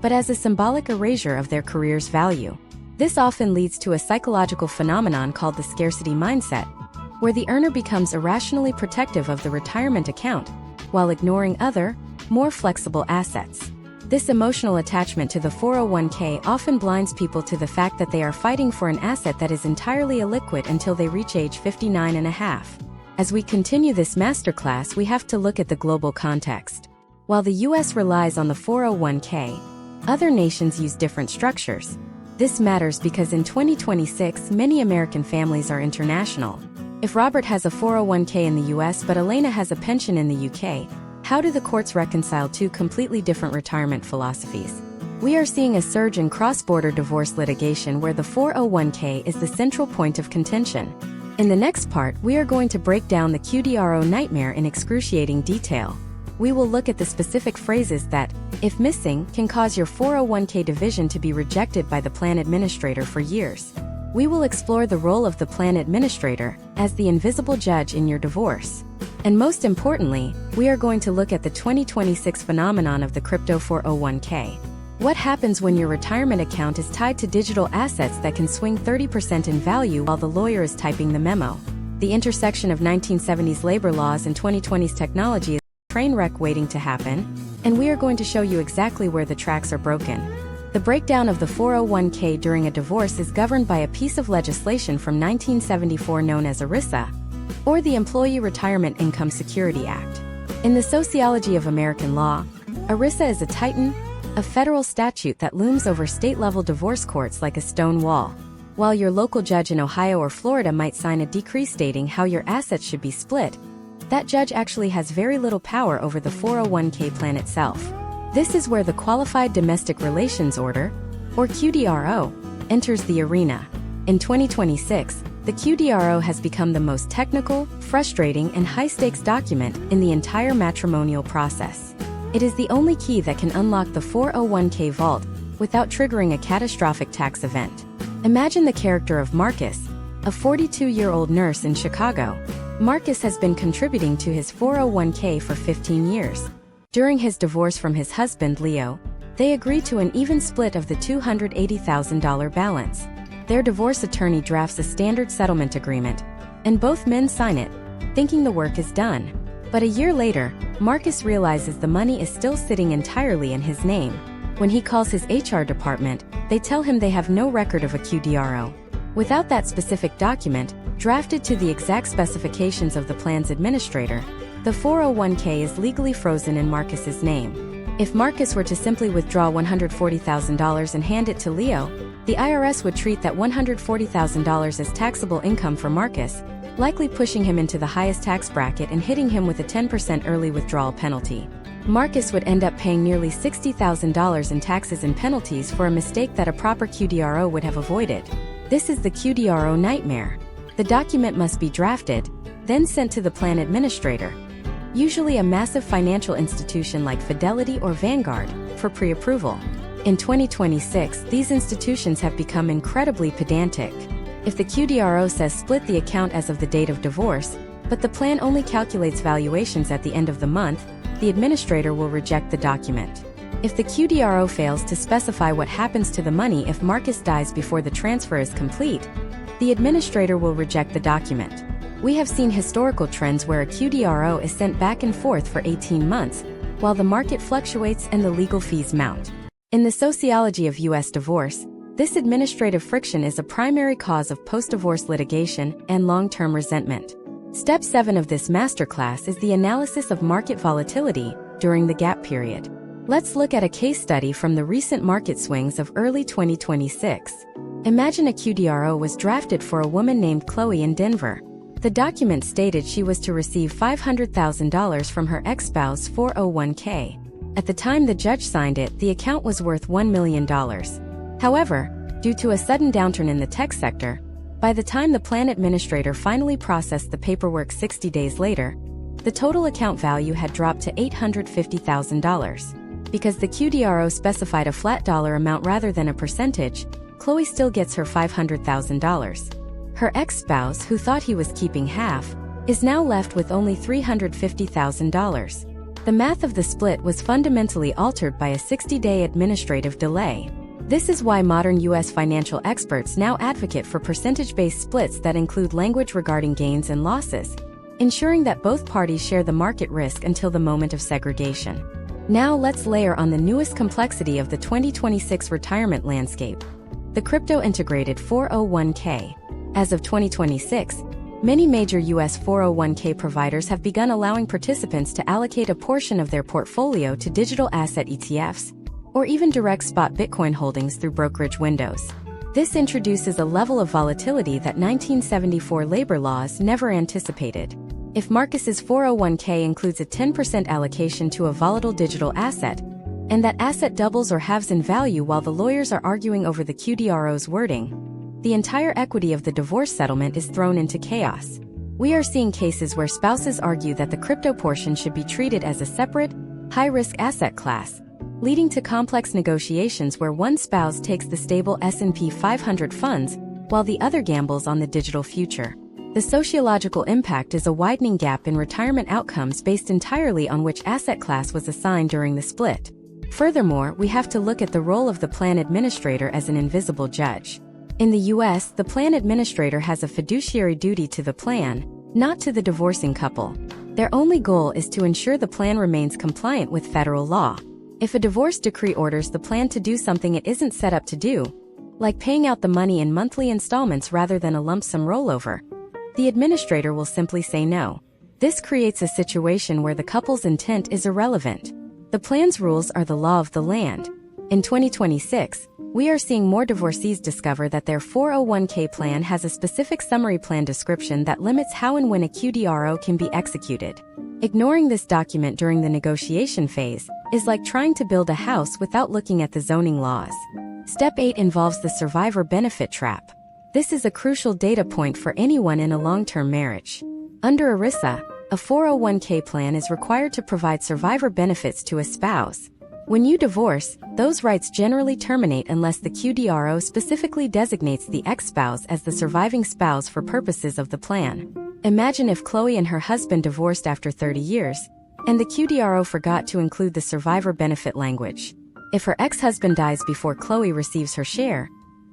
but as a symbolic erasure of their career's value. This often leads to a psychological phenomenon called the scarcity mindset, where the earner becomes irrationally protective of the retirement account, while ignoring other, more flexible assets. This emotional attachment to the 401k often blinds people to the fact that they are fighting for an asset that is entirely illiquid until they reach age 59 and a half. As we continue this masterclass, we have to look at the global context. While the US relies on the 401k, other nations use different structures. This matters because in 2026, many American families are international. If Robert has a 401k in the US but Elena has a pension in the UK, how do the courts reconcile two completely different retirement philosophies? We are seeing a surge in cross-border divorce litigation where the 401k is the central point of contention. In the next part, we are going to break down the QDRO nightmare in excruciating detail. We will look at the specific phrases that, if missing, can cause your 401k division to be rejected by the plan administrator for years. We will explore the role of the plan administrator as the invisible judge in your divorce. And most importantly, we are going to look at the 2026 phenomenon of the crypto 401k. What happens when your retirement account is tied to digital assets that can swing 30% in value while the lawyer is typing the memo? The intersection of 1970s labor laws and 2020s technology is a train wreck waiting to happen, and we are going to show you exactly where the tracks are broken. The breakdown of the 401k during a divorce is governed by a piece of legislation from 1974 known as ERISA, or the Employee Retirement Income Security Act. In the sociology of American law, ERISA is a titan, a federal statute that looms over state-level divorce courts like a stone wall. While your local judge in Ohio or Florida might sign a decree stating how your assets should be split, that judge actually has very little power over the 401k plan itself. This is where the Qualified Domestic Relations Order, or QDRO, enters the arena. In 2026, the QDRO has become the most technical, frustrating, and high-stakes document in the entire matrimonial process. It is the only key that can unlock the 401k vault without triggering a catastrophic tax event. Imagine the character of Marcus, a 42-year-old nurse in Chicago. Marcus has been contributing to his 401k for 15 years. During his divorce from his husband, Leo, they agreed to an even split of the $280,000 balance. Their divorce attorney drafts a standard settlement agreement, and both men sign it, thinking the work is done. But a year later, Marcus realizes the money is still sitting entirely in his name. When he calls his HR department, they tell him they have no record of a QDRO. Without that specific document, drafted to the exact specifications of the plan's administrator, the 401k is legally frozen in Marcus's name. If Marcus were to simply withdraw $140,000 and hand it to Leo, the IRS would treat that $140,000 as taxable income for Marcus, likely pushing him into the highest tax bracket and hitting him with a 10% early withdrawal penalty. Marcus would end up paying nearly $60,000 in taxes and penalties for a mistake that a proper QDRO would have avoided. This is the QDRO nightmare. The document must be drafted, then sent to the plan administrator, usually a massive financial institution like Fidelity or Vanguard, for pre-approval. In 2026, these institutions have become incredibly pedantic. If the QDRO says split the account as of the date of divorce, but the plan only calculates valuations at the end of the month, the administrator will reject the document. If the QDRO fails to specify what happens to the money if Marcus dies before the transfer is complete, the administrator will reject the document. We have seen historical trends where a QDRO is sent back and forth for 18 months, while the market fluctuates and the legal fees mount. In the sociology of U.S. divorce, this administrative friction is a primary cause of post-divorce litigation and long-term resentment. Step 7 of this masterclass is the analysis of market volatility during the gap period. Let's look at a case study from the recent market swings of early 2026. Imagine a QDRO was drafted for a woman named Chloe in Denver. The document stated she was to receive $500,000 from her ex-spouse 401k. At the time the judge signed it, the account was worth $1 million. However, due to a sudden downturn in the tech sector, by the time the plan administrator finally processed the paperwork 60 days later, the total account value had dropped to $850,000. Because the QDRO specified a flat dollar amount rather than a percentage, Chloe still gets her $500,000. Her ex-spouse, who thought he was keeping half, is now left with only $350,000. The math of the split was fundamentally altered by a 60-day administrative delay. This is why modern U.S. financial experts now advocate for percentage-based splits that include language regarding gains and losses, ensuring that both parties share the market risk until the moment of segregation. Now let's layer on the newest complexity of the 2026 retirement landscape: the crypto-integrated 401k. As of 2026, many major U.S. 401k providers have begun allowing participants to allocate a portion of their portfolio to digital asset ETFs, or even direct spot Bitcoin holdings through brokerage windows. This introduces a level of volatility that 1974 labor laws never anticipated. If Marcus's 401k includes a 10% allocation to a volatile digital asset, and that asset doubles or halves in value while the lawyers are arguing over the QDRO's wording, the entire equity of the divorce settlement is thrown into chaos. We are seeing cases where spouses argue that the crypto portion should be treated as a separate, high-risk asset class, leading to complex negotiations where one spouse takes the stable S&P 500 funds while the other gambles on the digital future. The sociological impact is a widening gap in retirement outcomes based entirely on which asset class was assigned during the split. Furthermore, we have to look at the role of the plan administrator as an invisible judge. In the U.S., the plan administrator has a fiduciary duty to the plan, not to the divorcing couple. Their only goal is to ensure the plan remains compliant with federal law. If a divorce decree orders the plan to do something it isn't set up to do, like paying out the money in monthly installments rather than a lump sum rollover, the administrator will simply say no. This creates a situation where the couple's intent is irrelevant. The plan's rules are the law of the land. In 2026, we are seeing more divorcees discover that their 401k plan has a specific summary plan description that limits how and when a QDRO can be executed. Ignoring this document during the negotiation phase is like trying to build a house without looking at the zoning laws. Step 8 involves the survivor benefit trap. This is a crucial data point for anyone in a long-term marriage. Under ERISA, a 401k plan is required to provide survivor benefits to a spouse. When you divorce, those rights generally terminate unless the QDRO specifically designates the ex-spouse as the surviving spouse for purposes of the plan. Imagine if Chloe and her husband divorced after 30 years, and the QDRO forgot to include the survivor benefit language. If her ex-husband dies before Chloe receives her share,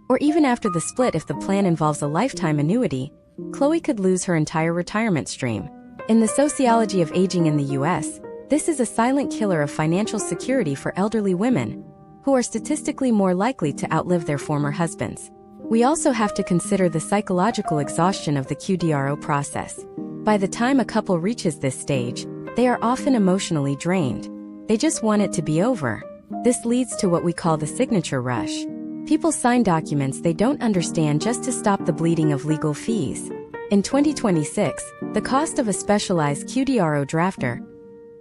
or even after the split if the plan involves a lifetime annuity, Chloe could lose her entire retirement stream. In the sociology of aging in the U.S., this is a silent killer of financial security for elderly women, who are statistically more likely to outlive their former husbands. We also have to consider the psychological exhaustion of the QDRO process. By the time a couple reaches this stage, they are often emotionally drained. They just want it to be over. This leads to what we call the signature rush. People sign documents they don't understand just to stop the bleeding of legal fees. In 2026, the cost of a specialized QDRO drafter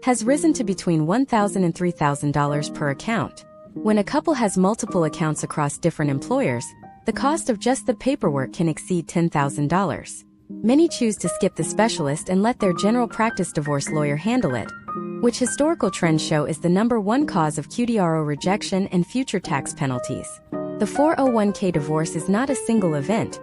has risen to between $1,000 and $3,000 per account. When a couple has multiple accounts across different employers, the cost of just the paperwork can exceed $10,000. Many choose to skip the specialist and let their general practice divorce lawyer handle it, which historical trends show is the #1 cause of QDRO rejection and future tax penalties. The 401k divorce is not a single event.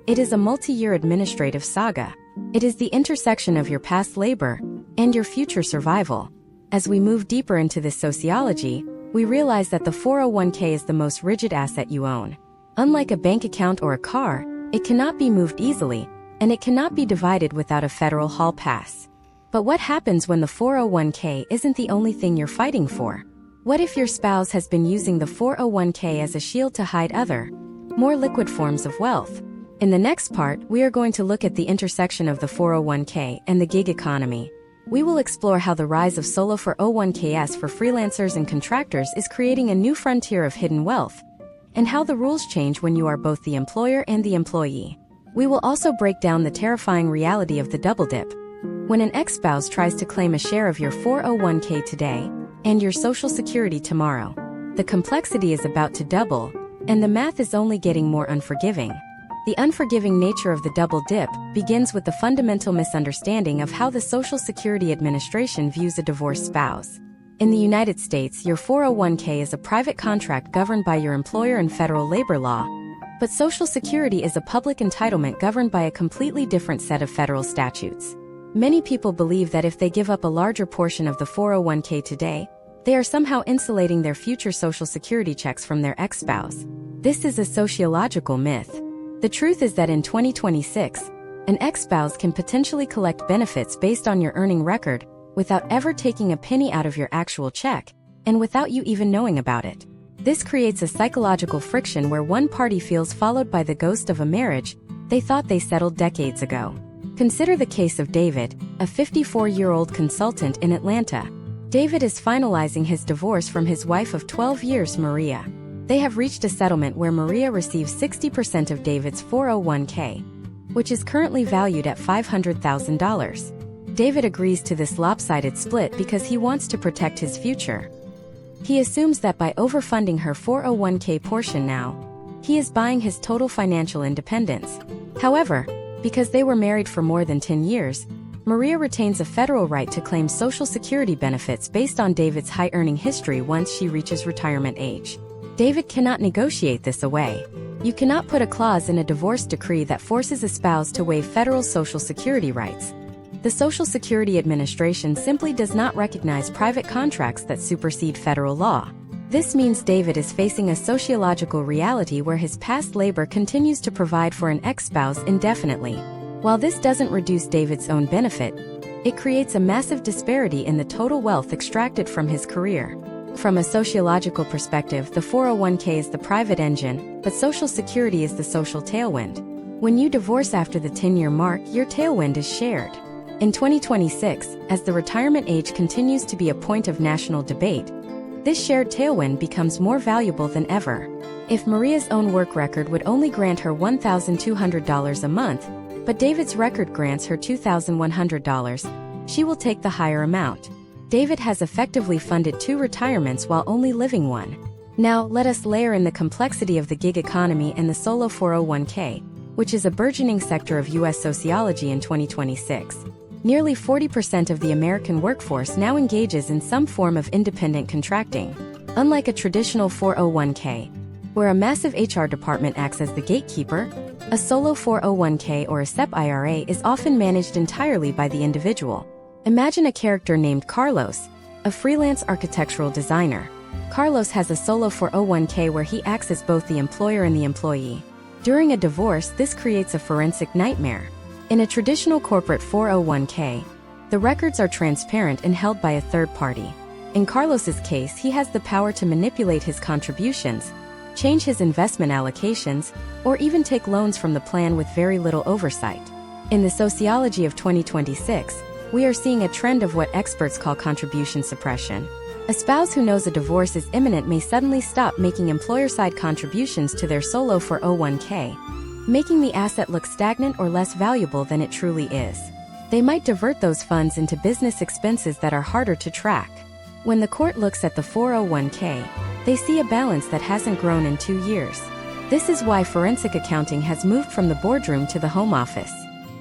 It is a multi-year administrative saga. It is the intersection of your past labor and your future survival. As we move deeper into this sociology, we realize that the 401k is the most rigid asset you own. Unlike a bank account or a car, it cannot be moved easily, and it cannot be divided without a federal hall pass. But what happens when the 401k isn't the only thing you're fighting for? What if your spouse has been using the 401k as a shield to hide other, more liquid forms of wealth? In the next part, we are going to look at the intersection of the 401k and the gig economy. We will explore how the rise of solo 401ks for freelancers and contractors is creating a new frontier of hidden wealth, and how the rules change when you are both the employer and the employee. We will also break down the terrifying reality of the double dip. When an ex-spouse tries to claim a share of your 401k today and your Social Security tomorrow, the complexity is about to double, and the math is only getting more unforgiving. The unforgiving nature of the double dip begins with the fundamental misunderstanding of how the Social Security Administration views a divorced spouse. In the United States, your 401k is a private contract governed by your employer and federal labor law, But Social Security is a public entitlement governed by a completely different set of federal statutes. Many people believe that if they give up a larger portion of the 401k today, they are somehow insulating their future Social Security checks from their ex-spouse. This is a sociological myth. The truth is that in 2026, an ex-spouse can potentially collect benefits based on your earning record without ever taking a penny out of your actual check, and without you even knowing about it. This creates a psychological friction where one party feels followed by the ghost of a marriage they thought they settled decades ago. Consider the case of David, a 54-year-old consultant in Atlanta. David is finalizing his divorce from his wife of 12 years, Maria. They have reached a settlement where Maria receives 60% of David's 401k, which is currently valued at $500,000. David agrees to this lopsided split because he wants to protect his future. He assumes that by overfunding her 401k portion now, he is buying his total financial independence. However, because they were married for more than 10 years, Maria retains a federal right to claim Social Security benefits based on David's high earning history once she reaches retirement age. David cannot negotiate this away. You cannot put a clause in a divorce decree that forces a spouse to waive federal Social Security rights. The Social Security Administration simply does not recognize private contracts that supersede federal law. This means David is facing a sociological reality where his past labor continues to provide for an ex-spouse indefinitely. While this doesn't reduce David's own benefit, it creates a massive disparity in the total wealth extracted from his career. From a sociological perspective, the 401k is the private engine, but Social Security is the social tailwind. When you divorce after the 10-year mark, your tailwind is shared. In 2026, as the retirement age continues to be a point of national debate, this shared tailwind becomes more valuable than ever. If Maria's own work record would only grant her $1,200 a month, but David's record grants her $2,100, she will take the higher amount. David has effectively funded 2 retirements while only living one. Now, let us layer in the complexity of the gig economy and the solo 401k, which is a burgeoning sector of U.S. sociology in 2026. Nearly 40% of the American workforce now engages in some form of independent contracting. Unlike a traditional 401k, where a massive HR department acts as the gatekeeper, a solo 401k or a SEP IRA is often managed entirely by the individual. Imagine a character named Carlos, a freelance architectural designer. Carlos has a solo 401k where he acts as both the employer and the employee. During a divorce, this creates a forensic nightmare. In a traditional corporate 401k, the records are transparent and held by a third party. In Carlos's case, he has the power to manipulate his contributions, change his investment allocations, or even take loans from the plan with very little oversight. In the sociology of 2026, we are seeing a trend of what experts call contribution suppression. A spouse who knows a divorce is imminent may suddenly stop making employer-side contributions to their solo 401k, making the asset look stagnant or less valuable than it truly is. They might divert those funds into business expenses that are harder to track. When the court looks at the 401k, they see a balance that hasn't grown in 2 years. This is why forensic accounting has moved from the boardroom to the home office.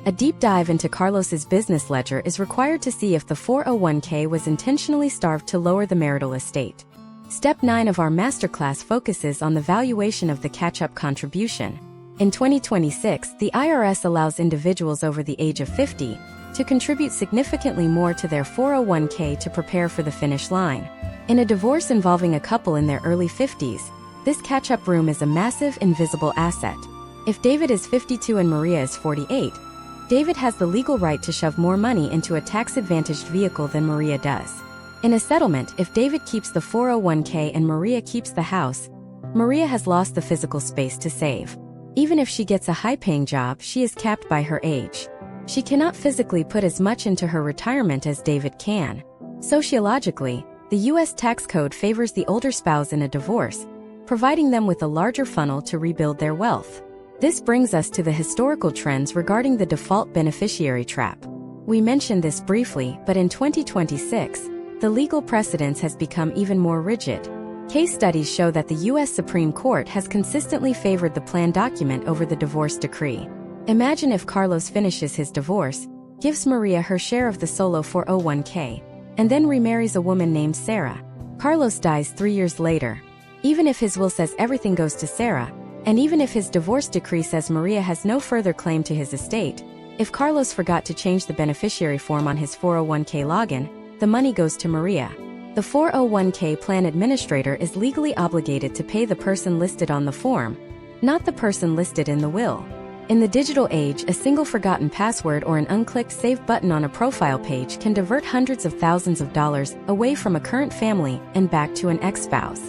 A deep dive into Carlos's business ledger is required to see if the 401k was intentionally starved to lower the marital estate. Step 9 of our masterclass focuses on the valuation of the catch-up contribution. In 2026, the IRS allows individuals over the age of 50 to contribute significantly more to their 401k to prepare for the finish line. In a divorce involving a couple in their early 50s, this catch-up room is a massive, invisible asset. If David is 52 and Maria is 48, David has the legal right to shove more money into a tax-advantaged vehicle than Maria does. In a settlement, if David keeps the 401k and Maria keeps the house, Maria has lost the physical space to save. Even if she gets a high-paying job, she is capped by her age. She cannot physically put as much into her retirement as David can. Sociologically, the U.S. tax code favors the older spouse in a divorce, providing them with a larger funnel to rebuild their wealth. This brings us to the historical trends regarding the default beneficiary trap. We mentioned this briefly, but in 2026, the legal precedence has become even more rigid. Case studies show that the U.S. Supreme Court has consistently favored the plan document over the divorce decree. Imagine if Carlos finishes his divorce, gives Maria her share of the solo 401k, and then remarries a woman named Sarah. Carlos dies 3 years later. Even if his will says everything goes to Sarah, And even if his divorce decree says Maria has no further claim to his estate, if Carlos forgot to change the beneficiary form on his 401k login, the money goes to Maria. The 401k plan administrator is legally obligated to pay the person listed on the form, not the person listed in the will. In the digital age, a single forgotten password or an unclicked save button on a profile page can divert hundreds of thousands of dollars away from a current family and back to an ex-spouse.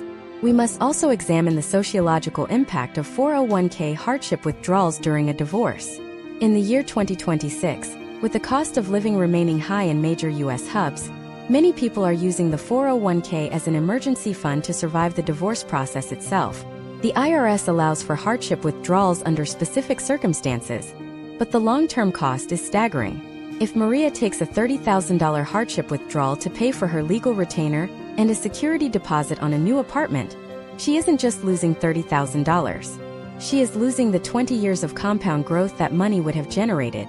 We must also examine the sociological impact of 401k hardship withdrawals during a divorce. In the year 2026, with the cost of living remaining high in major U.S. hubs, many people are using the 401k as an emergency fund to survive the divorce process itself. The IRS allows for hardship withdrawals under specific circumstances, but the long-term cost is staggering. If Maria takes a $30,000 hardship withdrawal to pay for her legal retainer and a security deposit on a new apartment, she isn't just losing $30,000. She is losing the 20 years of compound growth that money would have generated.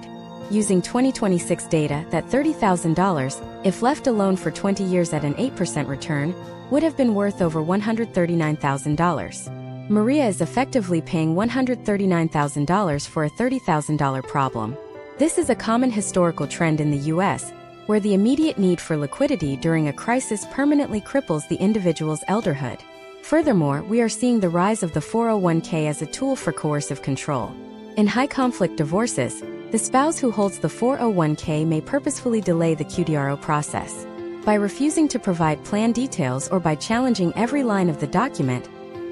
Using 2026 data, that $30,000, if left alone for 20 years at an 8% return, would have been worth over $139,000. Maria is effectively paying $139,000 for a $30,000 problem. This is a common historical trend in the U.S., where the immediate need for liquidity during a crisis permanently cripples the individual's elderhood. Furthermore, we are seeing the rise of the 401k as a tool for coercive control. In high-conflict divorces, the spouse who holds the 401k may purposefully delay the QDRO process. By refusing to provide plan details or by challenging every line of the document,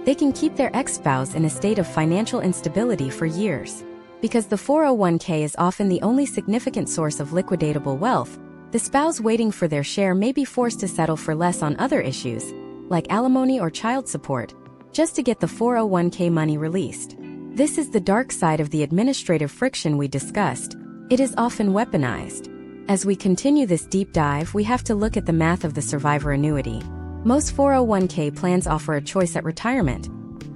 they can keep their ex-spouse in a state of financial instability for years. Because the 401k is often the only significant source of liquidatable wealth, the spouse waiting for their share may be forced to settle for less on other issues, like alimony or child support, just to get the 401k money released. This is the dark side of the administrative friction we discussed. It is often weaponized. As we continue this deep dive, we have to look at the math of the survivor annuity. Most 401k plans offer a choice at retirement: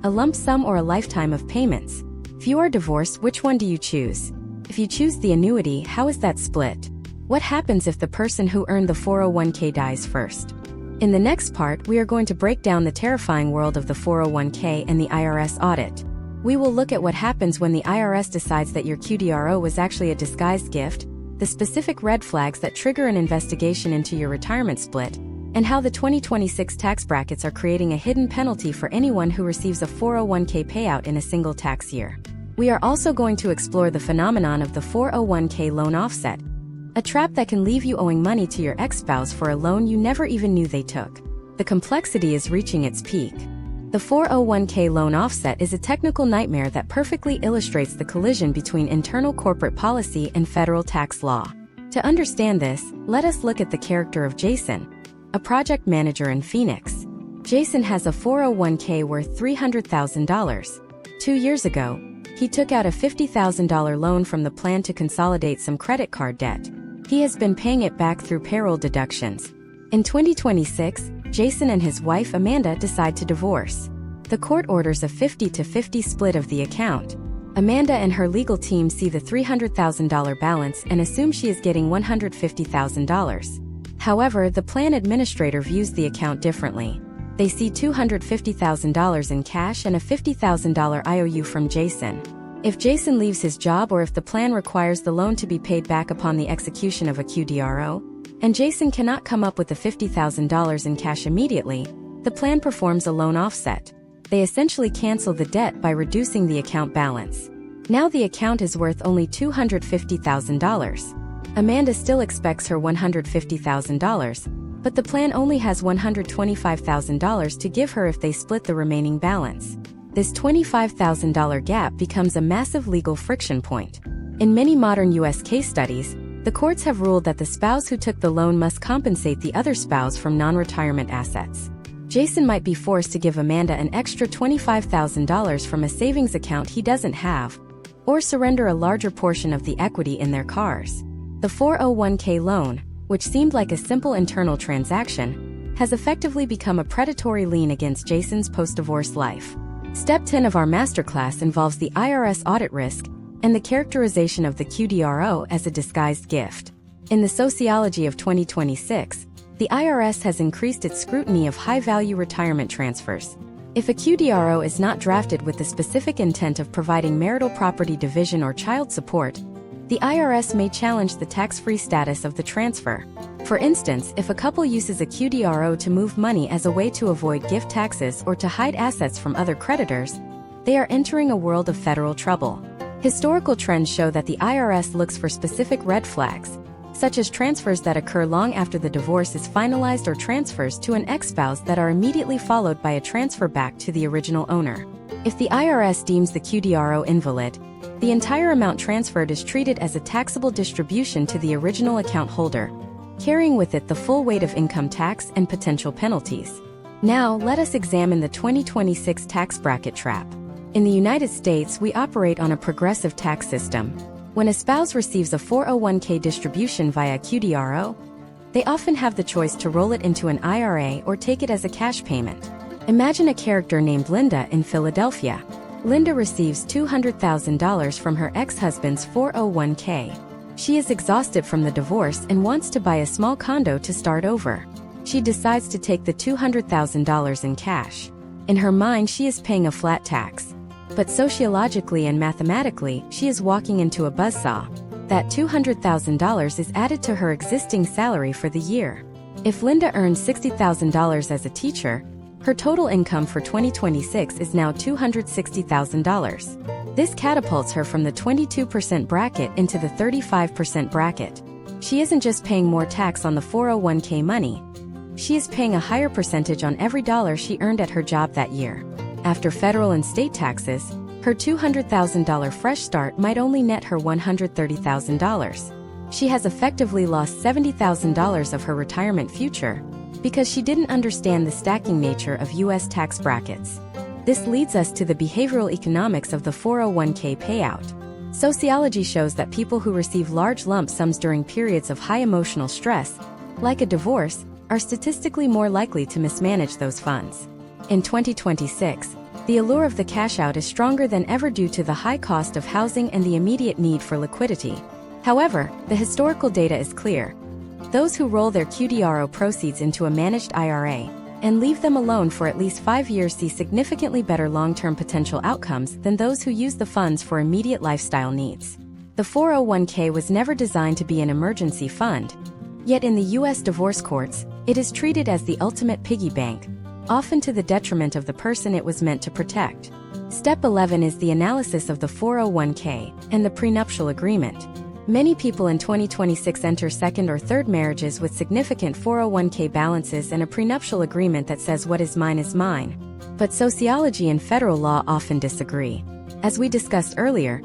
a lump sum or a lifetime of payments. If you are divorced, which one do you choose? If you choose the annuity, how is that split? What happens if the person who earned the 401k dies first? In the next part, we are going to break down the terrifying world of the 401k and the IRS audit. We will look at what happens when the IRS decides that your QDRO was actually a disguised gift, the specific red flags that trigger an investigation into your retirement split, and how the 2026 tax brackets are creating a hidden penalty for anyone who receives a 401k payout in a single tax year. We are also going to explore the phenomenon of the 401k loan offset, a trap that can leave you owing money to your ex-spouse for a loan you never even knew they took. The complexity is reaching its peak. The 401k loan offset is a technical nightmare that perfectly illustrates the collision between internal corporate policy and federal tax law. To understand this, let us look at the character of Jason, a project manager in Phoenix. Jason has a 401k worth $300,000. 2 years ago, he took out a $50,000 loan from the plan to consolidate some credit card debt. He has been paying it back through payroll deductions. In 2026, Jason and his wife Amanda decide to divorce. The court orders a 50-50 split of the account. Amanda and her legal team see the $300,000 balance and assume she is getting $150,000. However, the plan administrator views the account differently. They see $250,000 in cash and a $50,000 IOU from Jason. If Jason leaves his job or if the plan requires the loan to be paid back upon the execution of a QDRO, and Jason cannot come up with the $50,000 in cash immediately, the plan performs a loan offset. They essentially cancel the debt by reducing the account balance. Now the account is worth only $250,000. Amanda still expects her $150,000, but the plan only has $125,000 to give her if they split the remaining balance. This $25,000 gap becomes a massive legal friction point. In many modern U.S. case studies, the courts have ruled that the spouse who took the loan must compensate the other spouse from non-retirement assets. Jason might be forced to give Amanda an extra $25,000 from a savings account he doesn't have, or surrender a larger portion of the equity in their cars. The 401k loan, which seemed like a simple internal transaction, has effectively become a predatory lien against Jason's post-divorce life. Step 10 of our masterclass involves the IRS audit risk and the characterization of the QDRO as a disguised gift. In the Sociology of 2026, the IRS has increased its scrutiny of high-value retirement transfers. If a QDRO is not drafted with the specific intent of providing marital property division or child support, the IRS may challenge the tax-free status of the transfer. For instance, if a couple uses a QDRO to move money as a way to avoid gift taxes or to hide assets from other creditors, they are entering a world of federal trouble. Historical trends show that the IRS looks for specific red flags, such as transfers that occur long after the divorce is finalized or transfers to an ex-spouse that are immediately followed by a transfer back to the original owner. If the IRS deems the QDRO invalid, the entire amount transferred is treated as a taxable distribution to the original account holder, carrying with it the full weight of income tax and potential penalties. Now, let us examine the 2026 tax bracket trap. In the United States, we operate on a progressive tax system. When a spouse receives a 401k distribution via QDRO, they often have the choice to roll it into an IRA or take it as a cash payment. Imagine a character named Linda in Philadelphia. Linda receives $200,000 from her ex-husband's 401k. She is exhausted from the divorce and wants to buy a small condo to start over. She decides to take the $200,000 in cash. In her mind, she is paying a flat tax. But sociologically and mathematically, she is walking into a buzzsaw. That $200,000 is added to her existing salary for the year. If Linda earns $60,000 as a teacher, her total income for 2026 is now $260,000. This catapults her from the 22% bracket into the 35% bracket. She isn't just paying more tax on the 401k money. She is paying a higher percentage on every dollar she earned at her job that year. After federal and state taxes, her $200,000 fresh start might only net her $130,000. She has effectively lost $70,000 of her retirement future because she didn't understand the stacking nature of U.S. tax brackets. This leads us to the behavioral economics of the 401k payout. Sociology shows that people who receive large lump sums during periods of high emotional stress, like a divorce, are statistically more likely to mismanage those funds. In 2026, the allure of the cash out is stronger than ever due to the high cost of housing and the immediate need for liquidity. However, the historical data is clear. Those who roll their QDRO proceeds into a managed IRA and leave them alone for at least 5 years see significantly better long-term potential outcomes than those who use the funds for immediate lifestyle needs. The 401k was never designed to be an emergency fund. Yet in the U.S. divorce courts, it is treated as the ultimate piggy bank, often to the detriment of the person it was meant to protect. Step 11 is the analysis of the 401k and the prenuptial agreement. Many people in 2026 enter second or third marriages with significant 401k balances and a prenuptial agreement that says what is mine. But sociology and federal law often disagree. As we discussed earlier,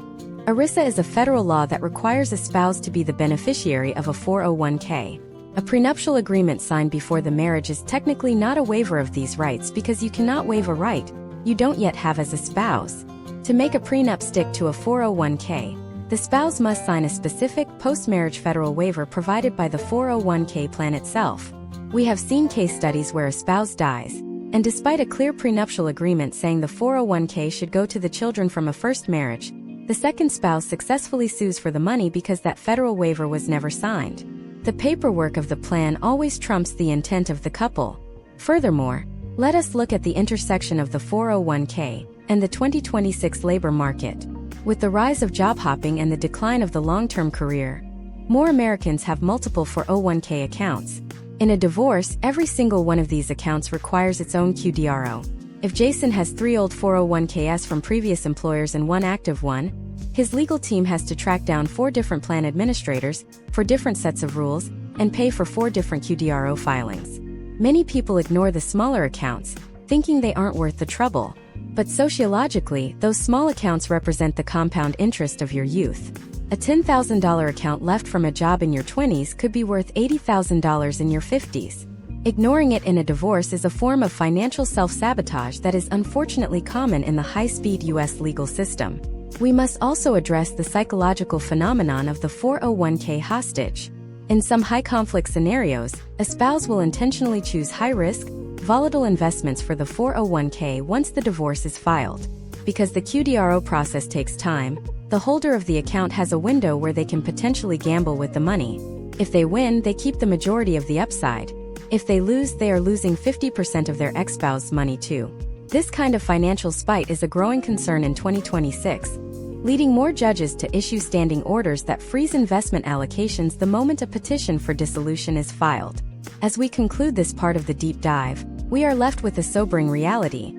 ERISA is a federal law that requires a spouse to be the beneficiary of a 401k. A prenuptial agreement signed before the marriage is technically not a waiver of these rights because you cannot waive a right you don't yet have as a spouse. To make a prenup stick to a 401k, the spouse must sign a specific post-marriage federal waiver provided by the 401k plan itself. We have seen case studies where a spouse dies, and despite a clear prenuptial agreement saying the 401k should go to the children from a first marriage, the second spouse successfully sues for the money because that federal waiver was never signed. The paperwork of the plan always trumps the intent of the couple. Furthermore, let us look at the intersection of the 401k and the 2026 labor market. With the rise of job hopping and the decline of the long-term career, more Americans have multiple 401k accounts. In a divorce, every single one of these accounts requires its own QDRO. If Jason has 3 old 401ks from previous employers and 1 active one, his legal team has to track down 4 different plan administrators for different sets of rules and pay for 4 different QDRO filings. Many people ignore the smaller accounts, thinking they aren't worth the trouble. But sociologically, those small accounts represent the compound interest of your youth. A $10,000 account left from a job in your 20s could be worth $80,000 in your 50s. Ignoring it in a divorce is a form of financial self-sabotage that is unfortunately common in the high-speed U.S. legal system. We must also address the psychological phenomenon of the 401k hostage. In some high-conflict scenarios, a spouse will intentionally choose high-risk, volatile investments for the 401k once the divorce is filed. Because the QDRO process takes time, the holder of the account has a window where they can potentially gamble with the money. If they win, they keep the majority of the upside. If they lose, they are losing 50% of their ex-spouse's money too. This kind of financial spite is a growing concern in 2026, leading more judges to issue standing orders that freeze investment allocations the moment a petition for dissolution is filed. As we conclude this part of the deep dive, we are left with a sobering reality.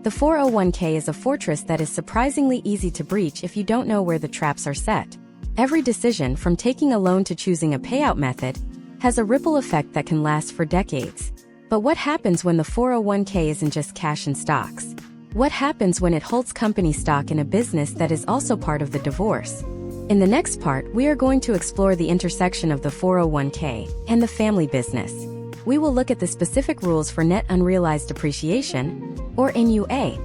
The 401k is a fortress that is surprisingly easy to breach if you don't know where the traps are set. Every decision, from taking a loan to choosing a payout method, has a ripple effect that can last for decades. But what happens when the 401k isn't just cash and stocks? What happens when it holds company stock in a business that is also part of the divorce? In the next part, we are going to explore the intersection of the 401k and the family business. We will look at the specific rules for net unrealized depreciation, or NUA,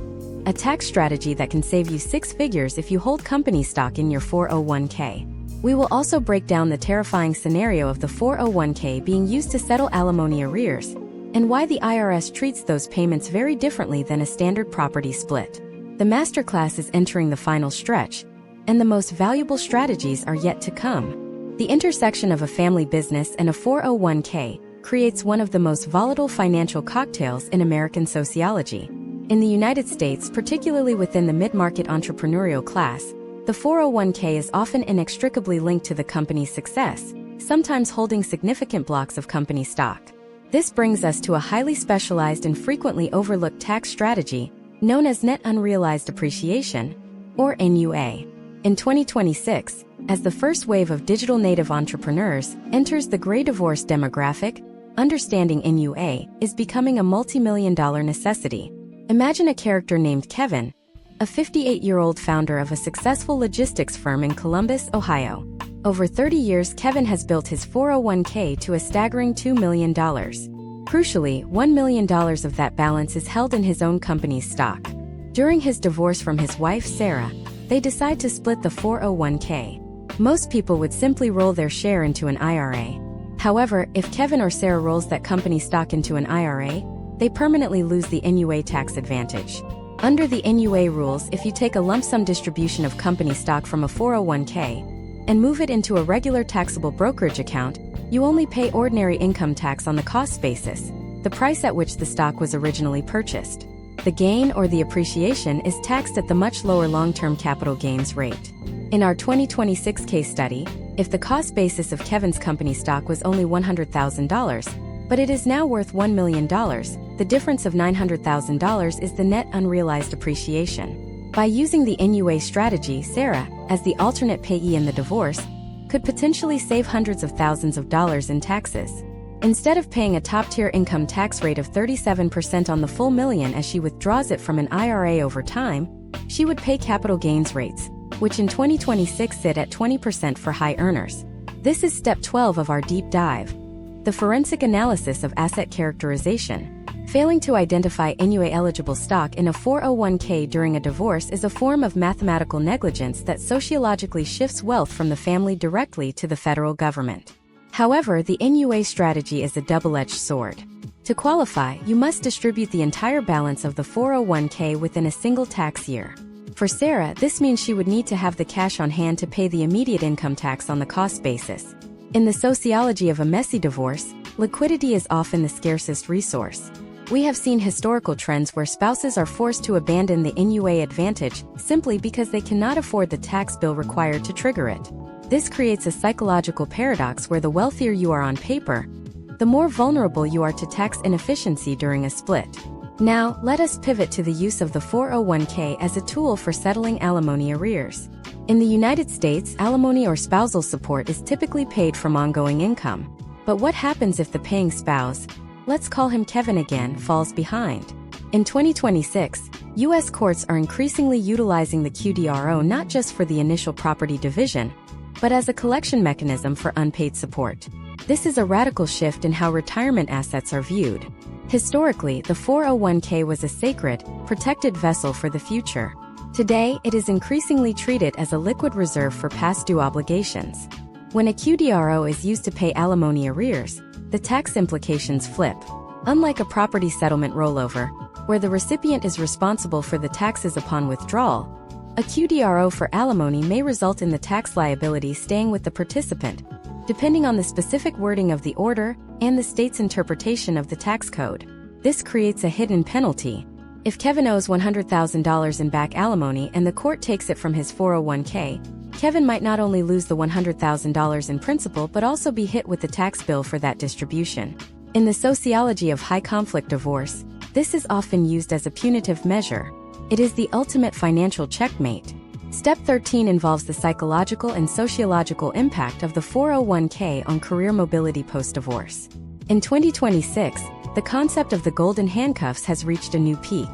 a tax strategy that can save you six figures if you hold company stock in your 401k. We will also break down the terrifying scenario of the 401k being used to settle alimony arrears, and why the IRS treats those payments very differently than a standard property split. The masterclass is entering the final stretch, and the most valuable strategies are yet to come. The intersection of a family business and a 401k creates one of the most volatile financial cocktails in American sociology. In the United States, particularly within the mid-market entrepreneurial class, the 401k is often inextricably linked to the company's success, sometimes holding significant blocks of company stock. This brings us to a highly specialized and frequently overlooked tax strategy known as net unrealized depreciation, or NUA. In 2026, as the first wave of digital native entrepreneurs enters the gray divorce demographic, understanding NUA is becoming a multi-million-dollar necessity. Imagine a character named Kevin, a 58-year-old founder of a successful logistics firm in Columbus, Ohio. Over 30 years, Kevin has built his 401k to a staggering $2 million. Crucially, $1 million of that balance is held in his own company's stock. During his divorce from his wife, Sarah, they decide to split the 401k. Most people would simply roll their share into an IRA. However, if Kevin or Sarah rolls that company stock into an IRA, they permanently lose the NUA tax advantage. Under the NUA rules, if you take a lump sum distribution of company stock from a 401k, and move it into a regular taxable brokerage account, you only pay ordinary income tax on the cost basis, the price at which the stock was originally purchased. The gain or the appreciation is taxed at the much lower long-term capital gains rate. In our 2026 case study, if the cost basis of Kevin's company stock was only $100,000, but it is now worth $1 million, the difference of $900,000 is the net unrealized appreciation. By using the NUA strategy, Sarah, as the alternate payee in the divorce, could potentially save hundreds of thousands of dollars in taxes. Instead of paying a top-tier income tax rate of 37% on the full million as she withdraws it from an IRA over time, she would pay capital gains rates, which in 2026 sit at 20% for high earners. This is step 12 of our deep dive, the forensic analysis of asset characterization. Failing to identify NUA-eligible stock in a 401k during a divorce is a form of mathematical negligence that sociologically shifts wealth from the family directly to the federal government. However, the NUA strategy is a double-edged sword. To qualify, you must distribute the entire balance of the 401k within a single tax year. For Sarah, this means she would need to have the cash on hand to pay the immediate income tax on the cost basis. In the sociology of a messy divorce, liquidity is often the scarcest resource. We have seen historical trends where spouses are forced to abandon the NUA advantage simply because they cannot afford the tax bill required to trigger it. This creates a psychological paradox where the wealthier you are on paper, the more vulnerable you are to tax inefficiency during a split. Now, let us pivot to the use of the 401k as a tool for settling alimony arrears. In the United States, alimony or spousal support is typically paid from ongoing income. But what happens if the paying spouse, let's call him Kevin again, falls behind? In 2026, U.S. courts are increasingly utilizing the QDRO not just for the initial property division, but as a collection mechanism for unpaid support. This is a radical shift in how retirement assets are viewed. Historically, the 401k was a sacred, protected vessel for the future. Today, it is increasingly treated as a liquid reserve for past due obligations. When a QDRO is used to pay alimony arrears, the tax implications flip. Unlike a property settlement rollover, where the recipient is responsible for the taxes upon withdrawal, a QDRO for alimony may result in the tax liability staying with the participant, depending on the specific wording of the order and the state's interpretation of the tax code. This creates a hidden penalty, If Kevin owes $100,000 in back alimony and the court takes it from his 401k, Kevin might not only lose the $100,000 in principal but also be hit with the tax bill for that distribution. In the sociology of high-conflict divorce, this is often used as a punitive measure. It is the ultimate financial checkmate. Step 13 involves the psychological and sociological impact of the 401k on career mobility post-divorce. In 2026, the concept of the golden handcuffs has reached a new peak.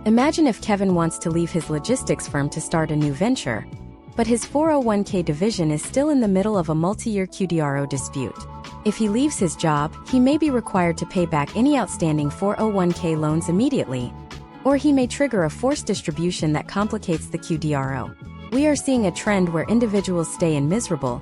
Imagine if Kevin wants to leave his logistics firm to start a new venture, but his 401k division is still in the middle of a multi-year QDRO dispute. If he leaves his job, he may be required to pay back any outstanding 401k loans immediately, or he may trigger a forced distribution that complicates the QDRO. We are seeing a trend where individuals stay in miserable,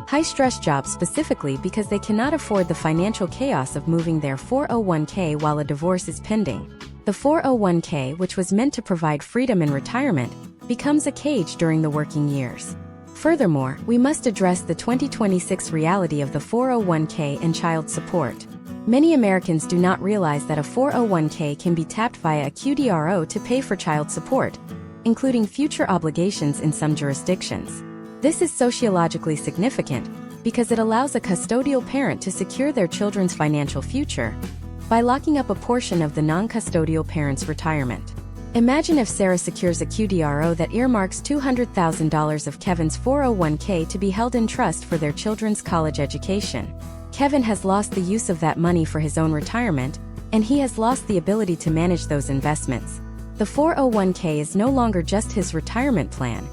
high-stress jobs specifically because they cannot afford the financial chaos of moving their 401k while a divorce is pending. The 401k, which was meant to provide freedom in retirement, becomes a cage during the working years. Furthermore, we must address the 2026 reality of the 401k and child support. Many Americans do not realize that a 401k can be tapped via a QDRO to pay for child support, including future obligations in some jurisdictions. This is sociologically significant because it allows a custodial parent to secure their children's financial future by locking up a portion of the non-custodial parent's retirement. Imagine if Sarah secures a QDRO that earmarks $200,000 of Kevin's 401k to be held in trust for their children's college education. Kevin has lost the use of that money for his own retirement, and he has lost the ability to manage those investments. The 401k is no longer just his retirement plan.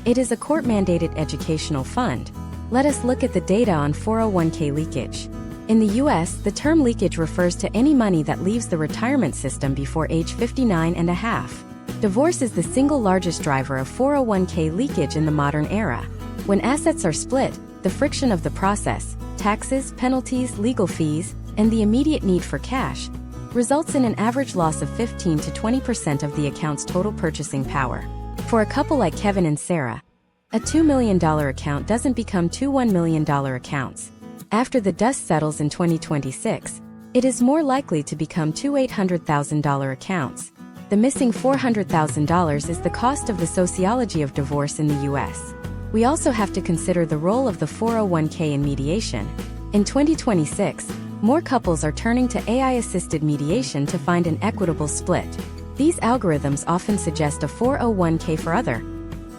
It is a court-mandated educational fund. Let us look at the data on 401k leakage. In the U.S., the term leakage refers to any money that leaves the retirement system before age 59 and a half. Divorce is the single largest driver of 401k leakage in the modern era. When assets are split, the friction of the process, taxes, penalties, legal fees, and the immediate need for cash results in an average loss of 15 to 20% of the account's total purchasing power. For a couple like Kevin and Sarah, a $2 million account doesn't become two $1 million accounts. After the dust settles in 2026, it is more likely to become two $800,000 accounts. The missing $400,000 is the cost of the sociology of divorce in the U.S. We also have to consider the role of the 401k in mediation. In 2026, more couples are turning to AI-assisted mediation to find an equitable split. These algorithms often suggest a 401k for other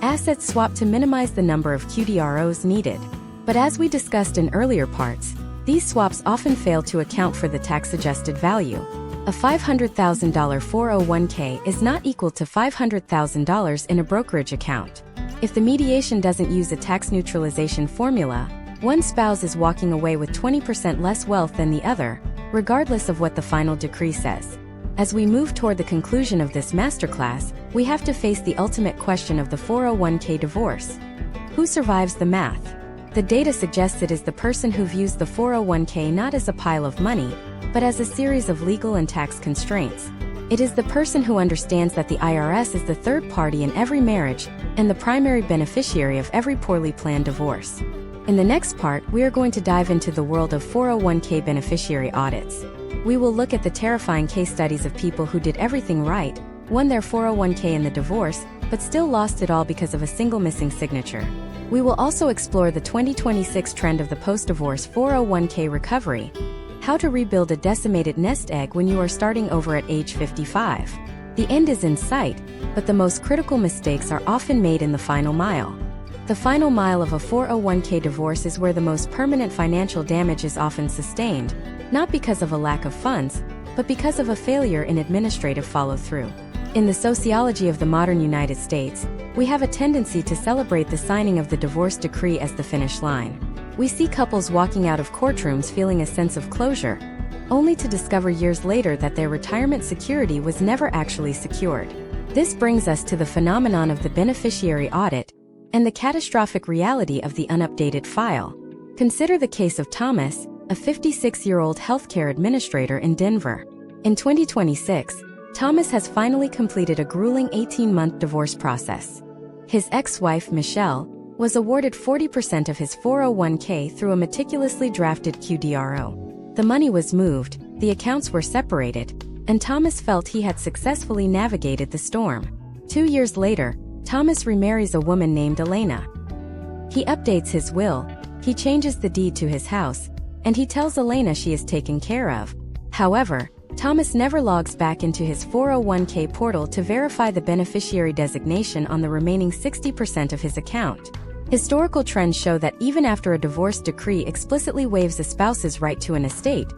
assets swap to minimize the number of QDROs needed. But as we discussed in earlier parts, these swaps often fail to account for the tax-adjusted value. A $500,000 401k is not equal to $500,000 in a brokerage account. If the mediation doesn't use a tax neutralization formula, one spouse is walking away with 20% less wealth than the other, regardless of what the final decree says. As we move toward the conclusion of this masterclass, we have to face the ultimate question of the 401k divorce. Who survives the math? The data suggests it is the person who views the 401k not as a pile of money, but as a series of legal and tax constraints. It is the person who understands that the IRS is the third party in every marriage and the primary beneficiary of every poorly planned divorce. In the next part, we are going to dive into the world of 401k beneficiary audits. We will look at the terrifying case studies of people who did everything right, won their 401k in the divorce, but still lost it all because of a single missing signature. We will also explore the 2026 trend of the post-divorce 401k recovery, how to rebuild a decimated nest egg when you are starting over at age 55. The end is in sight, but the most critical mistakes are often made in the final mile. The final mile of a 401k divorce is where the most permanent financial damage is often sustained, not because of a lack of funds, but because of a failure in administrative follow-through. In the sociology of the modern United States, we have a tendency to celebrate the signing of the divorce decree as the finish line. We see couples walking out of courtrooms feeling a sense of closure, only to discover years later that their retirement security was never actually secured. This brings us to the phenomenon of the beneficiary audit and the catastrophic reality of the unupdated file. Consider the case of Thomas, a 56-year-old healthcare administrator in Denver. In 2026, Thomas has finally completed a grueling 18-month divorce process. His ex-wife, Michelle, was awarded 40% of his 401k through a meticulously drafted QDRO. The money was moved, the accounts were separated, and Thomas felt he had successfully navigated the storm. 2 years later, Thomas remarries a woman named Elena. He updates his will, he changes the deed to his house, and he tells Elena she is taken care of. However, Thomas never logs back into his 401k portal to verify the beneficiary designation on the remaining 60% of his account. Historical trends show that even after a divorce decree explicitly waives a spouse's right to an estate,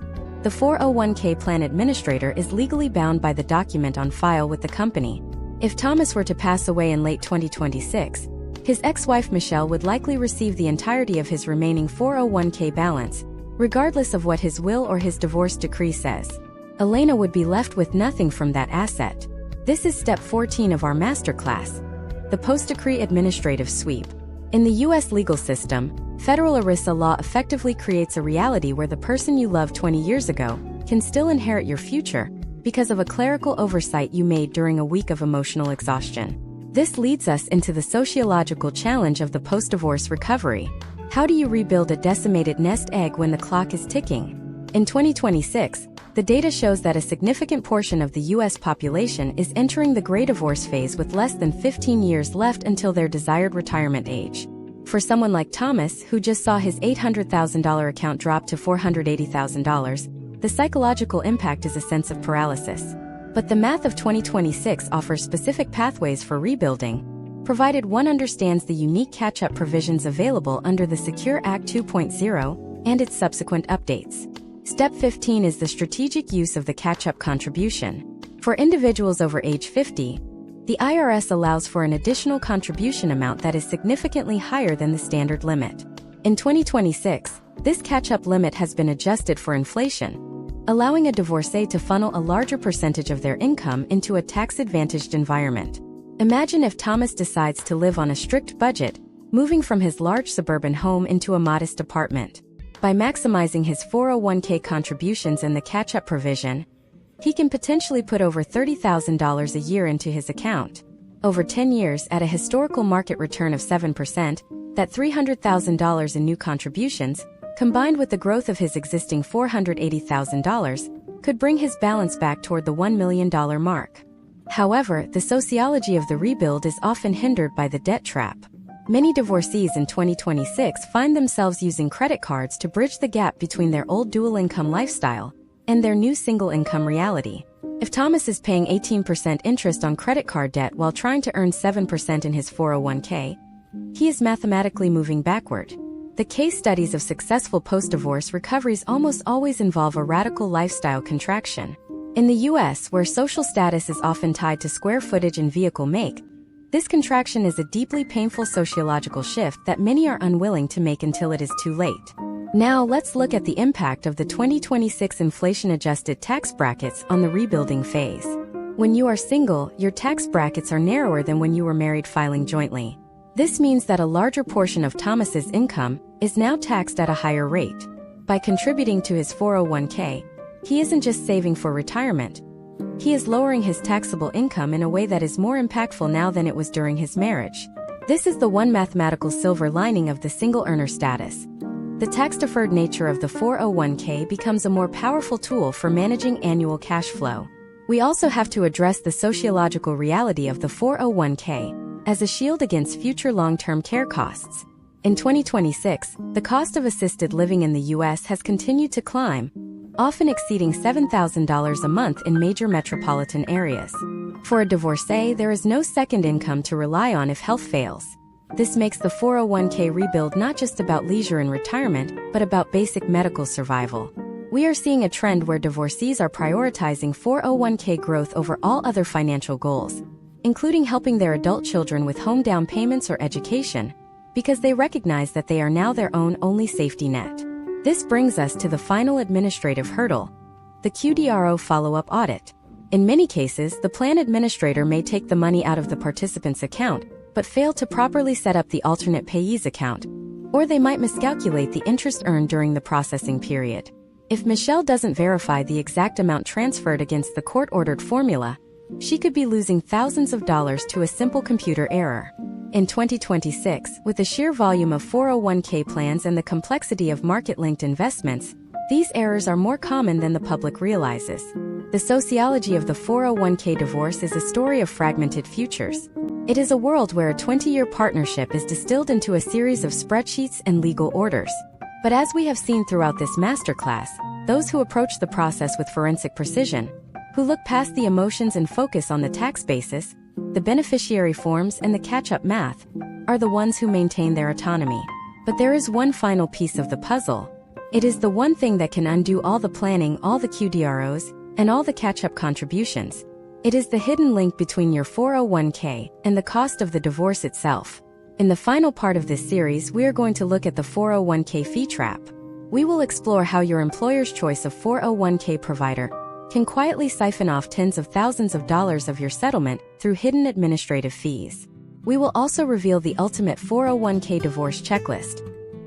the 401k plan administrator is legally bound by the document on file with the company. If Thomas were to pass away in late 2026, his ex-wife Michelle would likely receive the entirety of his remaining 401k balance, regardless of what his will or his divorce decree says. Elena would be left with nothing from that asset. This is step 14 of our masterclass, the post-decree administrative sweep. In the U.S. legal system, federal ERISA law effectively creates a reality where the person you loved 20 years ago can still inherit your future because of a clerical oversight you made during a week of emotional exhaustion. This leads us into the sociological challenge of the post-divorce recovery. How do you rebuild a decimated nest egg when the clock is ticking? In 2026, the data shows that a significant portion of the U.S. population is entering the gray divorce phase with less than 15 years left until their desired retirement age. For someone like Thomas, who just saw his $800,000 account drop to $480,000, the psychological impact is a sense of paralysis. But the math of 2026 offers specific pathways for rebuilding, provided one understands the unique catch-up provisions available under the Secure Act 2.0 and its subsequent updates. Step 15 is the strategic use of the catch-up contribution. For individuals over age 50, the IRS allows for an additional contribution amount that is significantly higher than the standard limit. In 2026, this catch-up limit has been adjusted for inflation, allowing a divorcee to funnel a larger percentage of their income into a tax-advantaged environment. Imagine if Thomas decides to live on a strict budget, moving from his large suburban home into a modest apartment. By maximizing his 401k contributions and the catch-up provision, he can potentially put over $30,000 a year into his account. Over 10 years, at a historical market return of 7%, that $300,000 in new contributions, combined with the growth of his existing $480,000, could bring his balance back toward the $1 million mark. However, the sociology of the rebuild is often hindered by the debt trap. Many divorcees in 2026 find themselves using credit cards to bridge the gap between their old dual-income lifestyle and their new single-income reality. If Thomas is paying 18% interest on credit card debt while trying to earn 7% in his 401k, he is mathematically moving backward. The case studies of successful post-divorce recoveries almost always involve a radical lifestyle contraction. In the U.S., where social status is often tied to square footage and vehicle make, this contraction is a deeply painful sociological shift that many are unwilling to make until it is too late. Now let's look at the impact of the 2026 inflation-adjusted tax brackets on the rebuilding phase. When you are single, your tax brackets are narrower than when you were married filing jointly. This means that a larger portion of Thomas's income is now taxed at a higher rate. By contributing to his 401k, he isn't just saving for retirement. He is lowering his taxable income in a way that is more impactful now than it was during his marriage. This is the one mathematical silver lining of the single earner status. The tax-deferred nature of the 401k becomes a more powerful tool for managing annual cash flow. We also have to address the sociological reality of the 401k as a shield against future long-term care costs. In 2026, the cost of assisted living in the U.S. has continued to climb, often exceeding $7,000 a month in major metropolitan areas. For a divorcee, there is no second income to rely on if health fails. This makes the 401k rebuild not just about leisure and retirement, but about basic medical survival. We are seeing a trend where divorcees are prioritizing 401k growth over all other financial goals, including helping their adult children with home down payments or education, because they recognize that they are now their own only safety net. This brings us to the final administrative hurdle, the QDRO follow-up audit. In many cases, the plan administrator may take the money out of the participant's account, but fail to properly set up the alternate payee's account, or they might miscalculate the interest earned during the processing period. If Michelle doesn't verify the exact amount transferred against the court-ordered formula, she could be losing thousands of dollars to a simple computer error. In 2026, with the sheer volume of 401k plans and the complexity of market-linked investments, these errors are more common than the public realizes. The sociology of the 401k divorce is a story of fragmented futures. It is a world where a 20-year partnership is distilled into a series of spreadsheets and legal orders. But as we have seen throughout this masterclass, those who approach the process with forensic precision, who look past the emotions and focus on the tax basis, the beneficiary forms and the catch-up math, are the ones who maintain their autonomy. But there is one final piece of the puzzle. It is the one thing that can undo all the planning, all the QDROs, and all the catch-up contributions. It is the hidden link between your 401k and the cost of the divorce itself. In the final part of this series, we are going to look at the 401k fee trap. We will explore how your employer's choice of 401k provider can quietly siphon off tens of thousands of dollars of your settlement through hidden administrative fees. We will also reveal the ultimate 401k divorce checklist,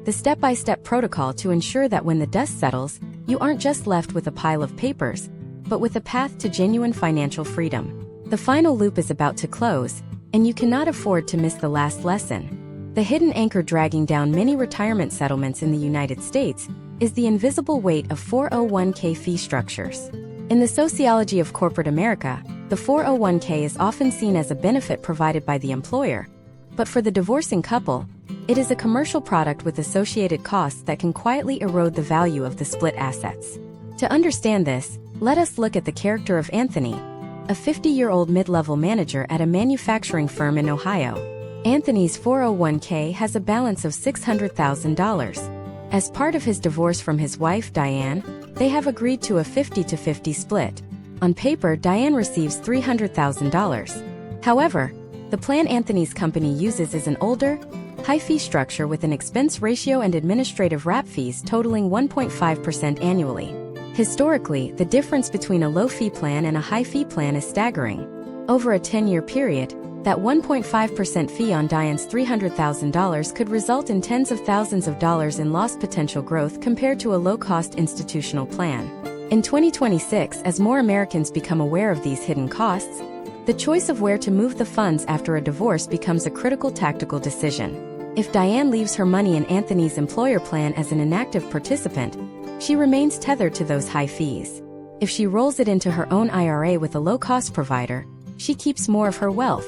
the step-by-step protocol to ensure that when the dust settles, you aren't just left with a pile of papers, but with a path to genuine financial freedom. The final loop is about to close, and you cannot afford to miss the last lesson. The hidden anchor dragging down many retirement settlements in the United States is the invisible weight of 401k fee structures. In the sociology of corporate America, the 401k is often seen as a benefit provided by the employer, but for the divorcing couple, it is a commercial product with associated costs that can quietly erode the value of the split assets. To understand this, let us look at the character of Anthony, a 50-year-old mid-level manager at a manufacturing firm in Ohio. Anthony's 401k has a balance of $600,000. As part of his divorce from his wife, Diane, they have agreed to a 50-50 split. On paper, Diane receives $300,000. However, the plan Anthony's company uses is an older, high-fee structure with an expense ratio and administrative wrap fees totaling 1.5% annually. Historically, the difference between a low-fee plan and a high-fee plan is staggering. Over a 10-year period, that 1.5% fee on Diane's $300,000 could result in tens of thousands of dollars in lost potential growth compared to a low-cost institutional plan. In 2026, as more Americans become aware of these hidden costs, the choice of where to move the funds after a divorce becomes a critical tactical decision. If Diane leaves her money in Anthony's employer plan as an inactive participant, she remains tethered to those high fees. If she rolls it into her own IRA with a low-cost provider, she keeps more of her wealth.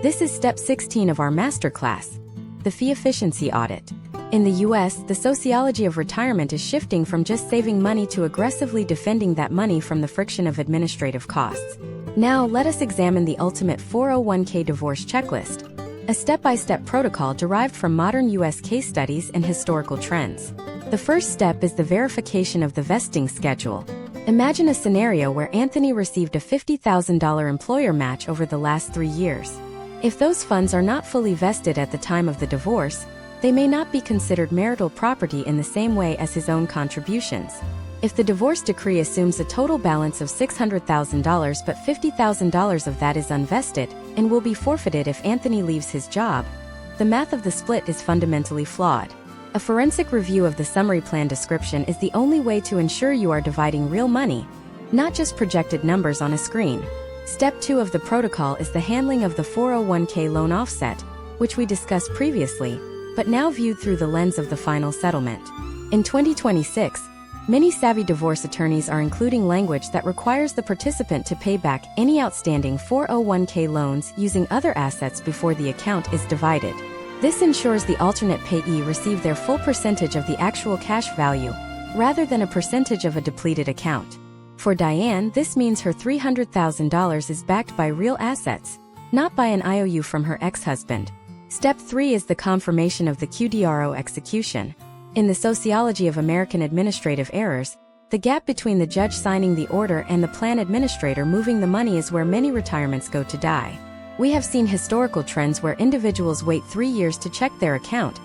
This is step 16 of our masterclass, the fee efficiency audit. In the US, the sociology of retirement is shifting from just saving money to aggressively defending that money from the friction of administrative costs. Now, let us examine the ultimate 401k divorce checklist, a step-by-step protocol derived from modern US case studies and historical trends. The first step is the verification of the vesting schedule. Imagine a scenario where Anthony received a $50,000 employer match over the last 3 years. If those funds are not fully vested at the time of the divorce, they may not be considered marital property in the same way as his own contributions. If the divorce decree assumes a total balance of $600,000 but $50,000 of that is unvested and will be forfeited if Anthony leaves his job, the math of the split is fundamentally flawed. A forensic review of the summary plan description is the only way to ensure you are dividing real money, not just projected numbers on a screen. Step 2 of the protocol is the handling of the 401k loan offset, which we discussed previously, but now viewed through the lens of the final settlement. In 2026, many savvy divorce attorneys are including language that requires the participant to pay back any outstanding 401k loans using other assets before the account is divided. This ensures the alternate payee receive their full percentage of the actual cash value, rather than a percentage of a depleted account. For Diane, this means her $300,000 is backed by real assets, not by an IOU from her ex-husband. Step 3 is the confirmation of the QDRO execution. In the sociology of American administrative errors, the gap between the judge signing the order and the plan administrator moving the money is where many retirements go to die. We have seen historical trends where individuals wait 3 years to check their account,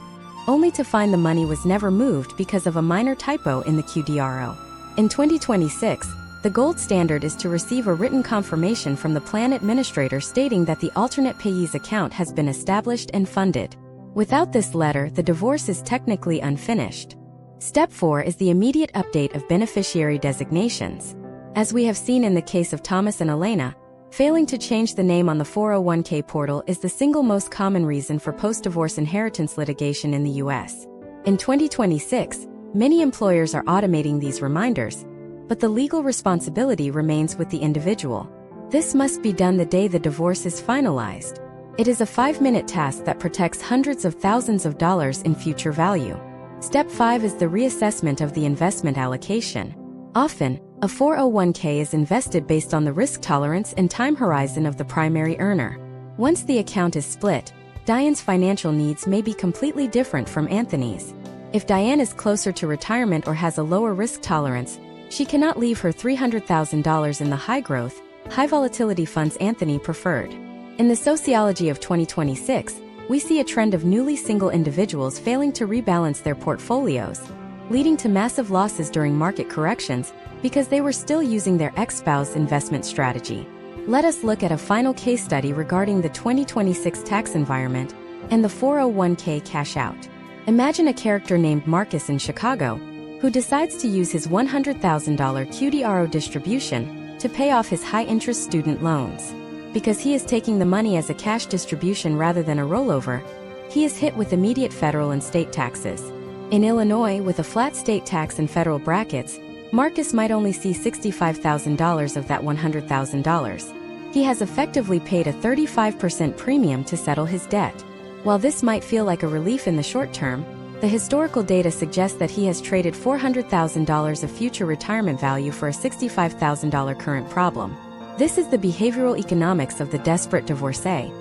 only to find the money was never moved because of a minor typo in the QDRO. In 2026, the gold standard is to receive a written confirmation from the plan administrator stating that the alternate payee's account has been established and funded. Without this letter, the divorce is technically unfinished. Step 4 is the immediate update of beneficiary designations. As we have seen in the case of Thomas and Elena, failing to change the name on the 401k portal is the single most common reason for post-divorce inheritance litigation in the US. In 2026, many employers are automating these reminders, but the legal responsibility remains with the individual. This must be done the day the divorce is finalized. It is a 5-minute task that protects hundreds of thousands of dollars in future value. Step 5 is the reassessment of the investment allocation. Often, a 401k is invested based on the risk tolerance and time horizon of the primary earner. Once the account is split, Diane's financial needs may be completely different from Anthony's. If Diane is closer to retirement or has a lower risk tolerance, she cannot leave her $300,000 in the high-growth, high-volatility funds Anthony preferred. In the Sociology of 2026, we see a trend of newly single individuals failing to rebalance their portfolios, leading to massive losses during market corrections because they were still using their ex-spouse investment strategy. Let us look at a final case study regarding the 2026 tax environment and the 401k cash-out. Imagine a character named Marcus in Chicago who decides to use his $100,000 QDRO distribution to pay off his high-interest student loans. Because he is taking the money as a cash distribution rather than a rollover, he is hit with immediate federal and state taxes. In Illinois, with a flat state tax and federal brackets, Marcus might only see $65,000 of that $100,000. He has effectively paid a 35% premium to settle his debt. While this might feel like a relief in the short term, the historical data suggests that he has traded $400,000 of future retirement value for a $65,000 current problem. This is the behavioral economics of the desperate divorcee,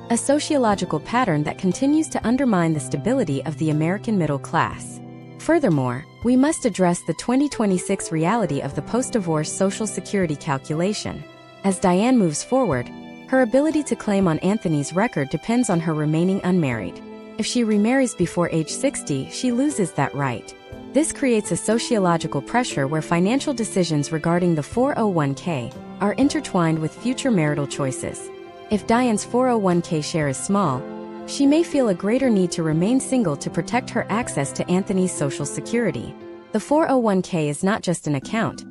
a sociological pattern that continues to undermine the stability of the American middle class. Furthermore, we must address the 2026 reality of the post-divorce Social Security calculation. As Diane moves forward, her ability to claim on Anthony's record depends on her remaining unmarried. If she remarries before age 60, she loses that right. This creates a sociological pressure where financial decisions regarding the 401k are intertwined with future marital choices. If Diane's 401k share is small, she may feel a greater need to remain single to protect her access to Anthony's Social Security. The 401k is not just an account.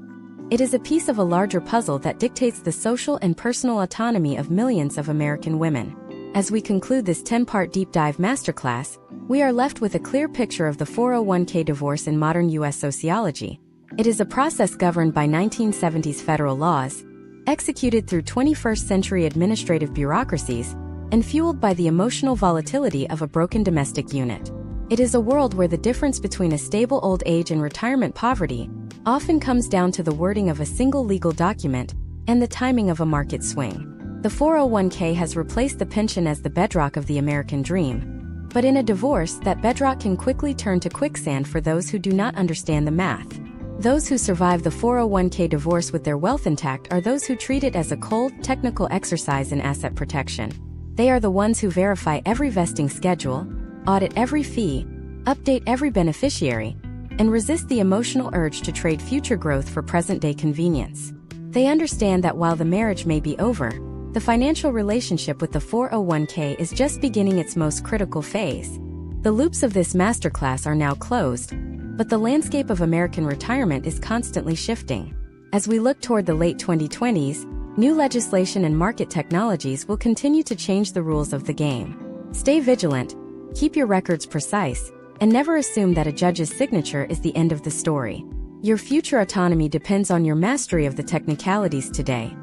It is a piece of a larger puzzle that dictates the social and personal autonomy of millions of American women. As we conclude this 10-part deep dive masterclass, we are left with a clear picture of the 401k divorce in modern U.S. sociology. It is a process governed by 1970s federal laws, executed through 21st century administrative bureaucracies, and fueled by the emotional volatility of a broken domestic unit. It is a world where the difference between a stable old age and retirement poverty often comes down to the wording of a single legal document and the timing of a market swing. The 401k has replaced the pension as the bedrock of the American dream. But in a divorce, that bedrock can quickly turn to quicksand for those who do not understand the math. Those who survive the 401k divorce with their wealth intact are those who treat it as a cold, technical exercise in asset protection. They are the ones who verify every vesting schedule, audit every fee, update every beneficiary, and resist the emotional urge to trade future growth for present-day convenience. They understand that while the marriage may be over, the financial relationship with the 401k is just beginning its most critical phase. The loops of this masterclass are now closed, but the landscape of American retirement is constantly shifting. As we look toward the late 2020s, new legislation and market technologies will continue to change the rules of the game. Stay vigilant, keep your records precise, and never assume that a judge's signature is the end of the story. Your future autonomy depends on your mastery of the technicalities today.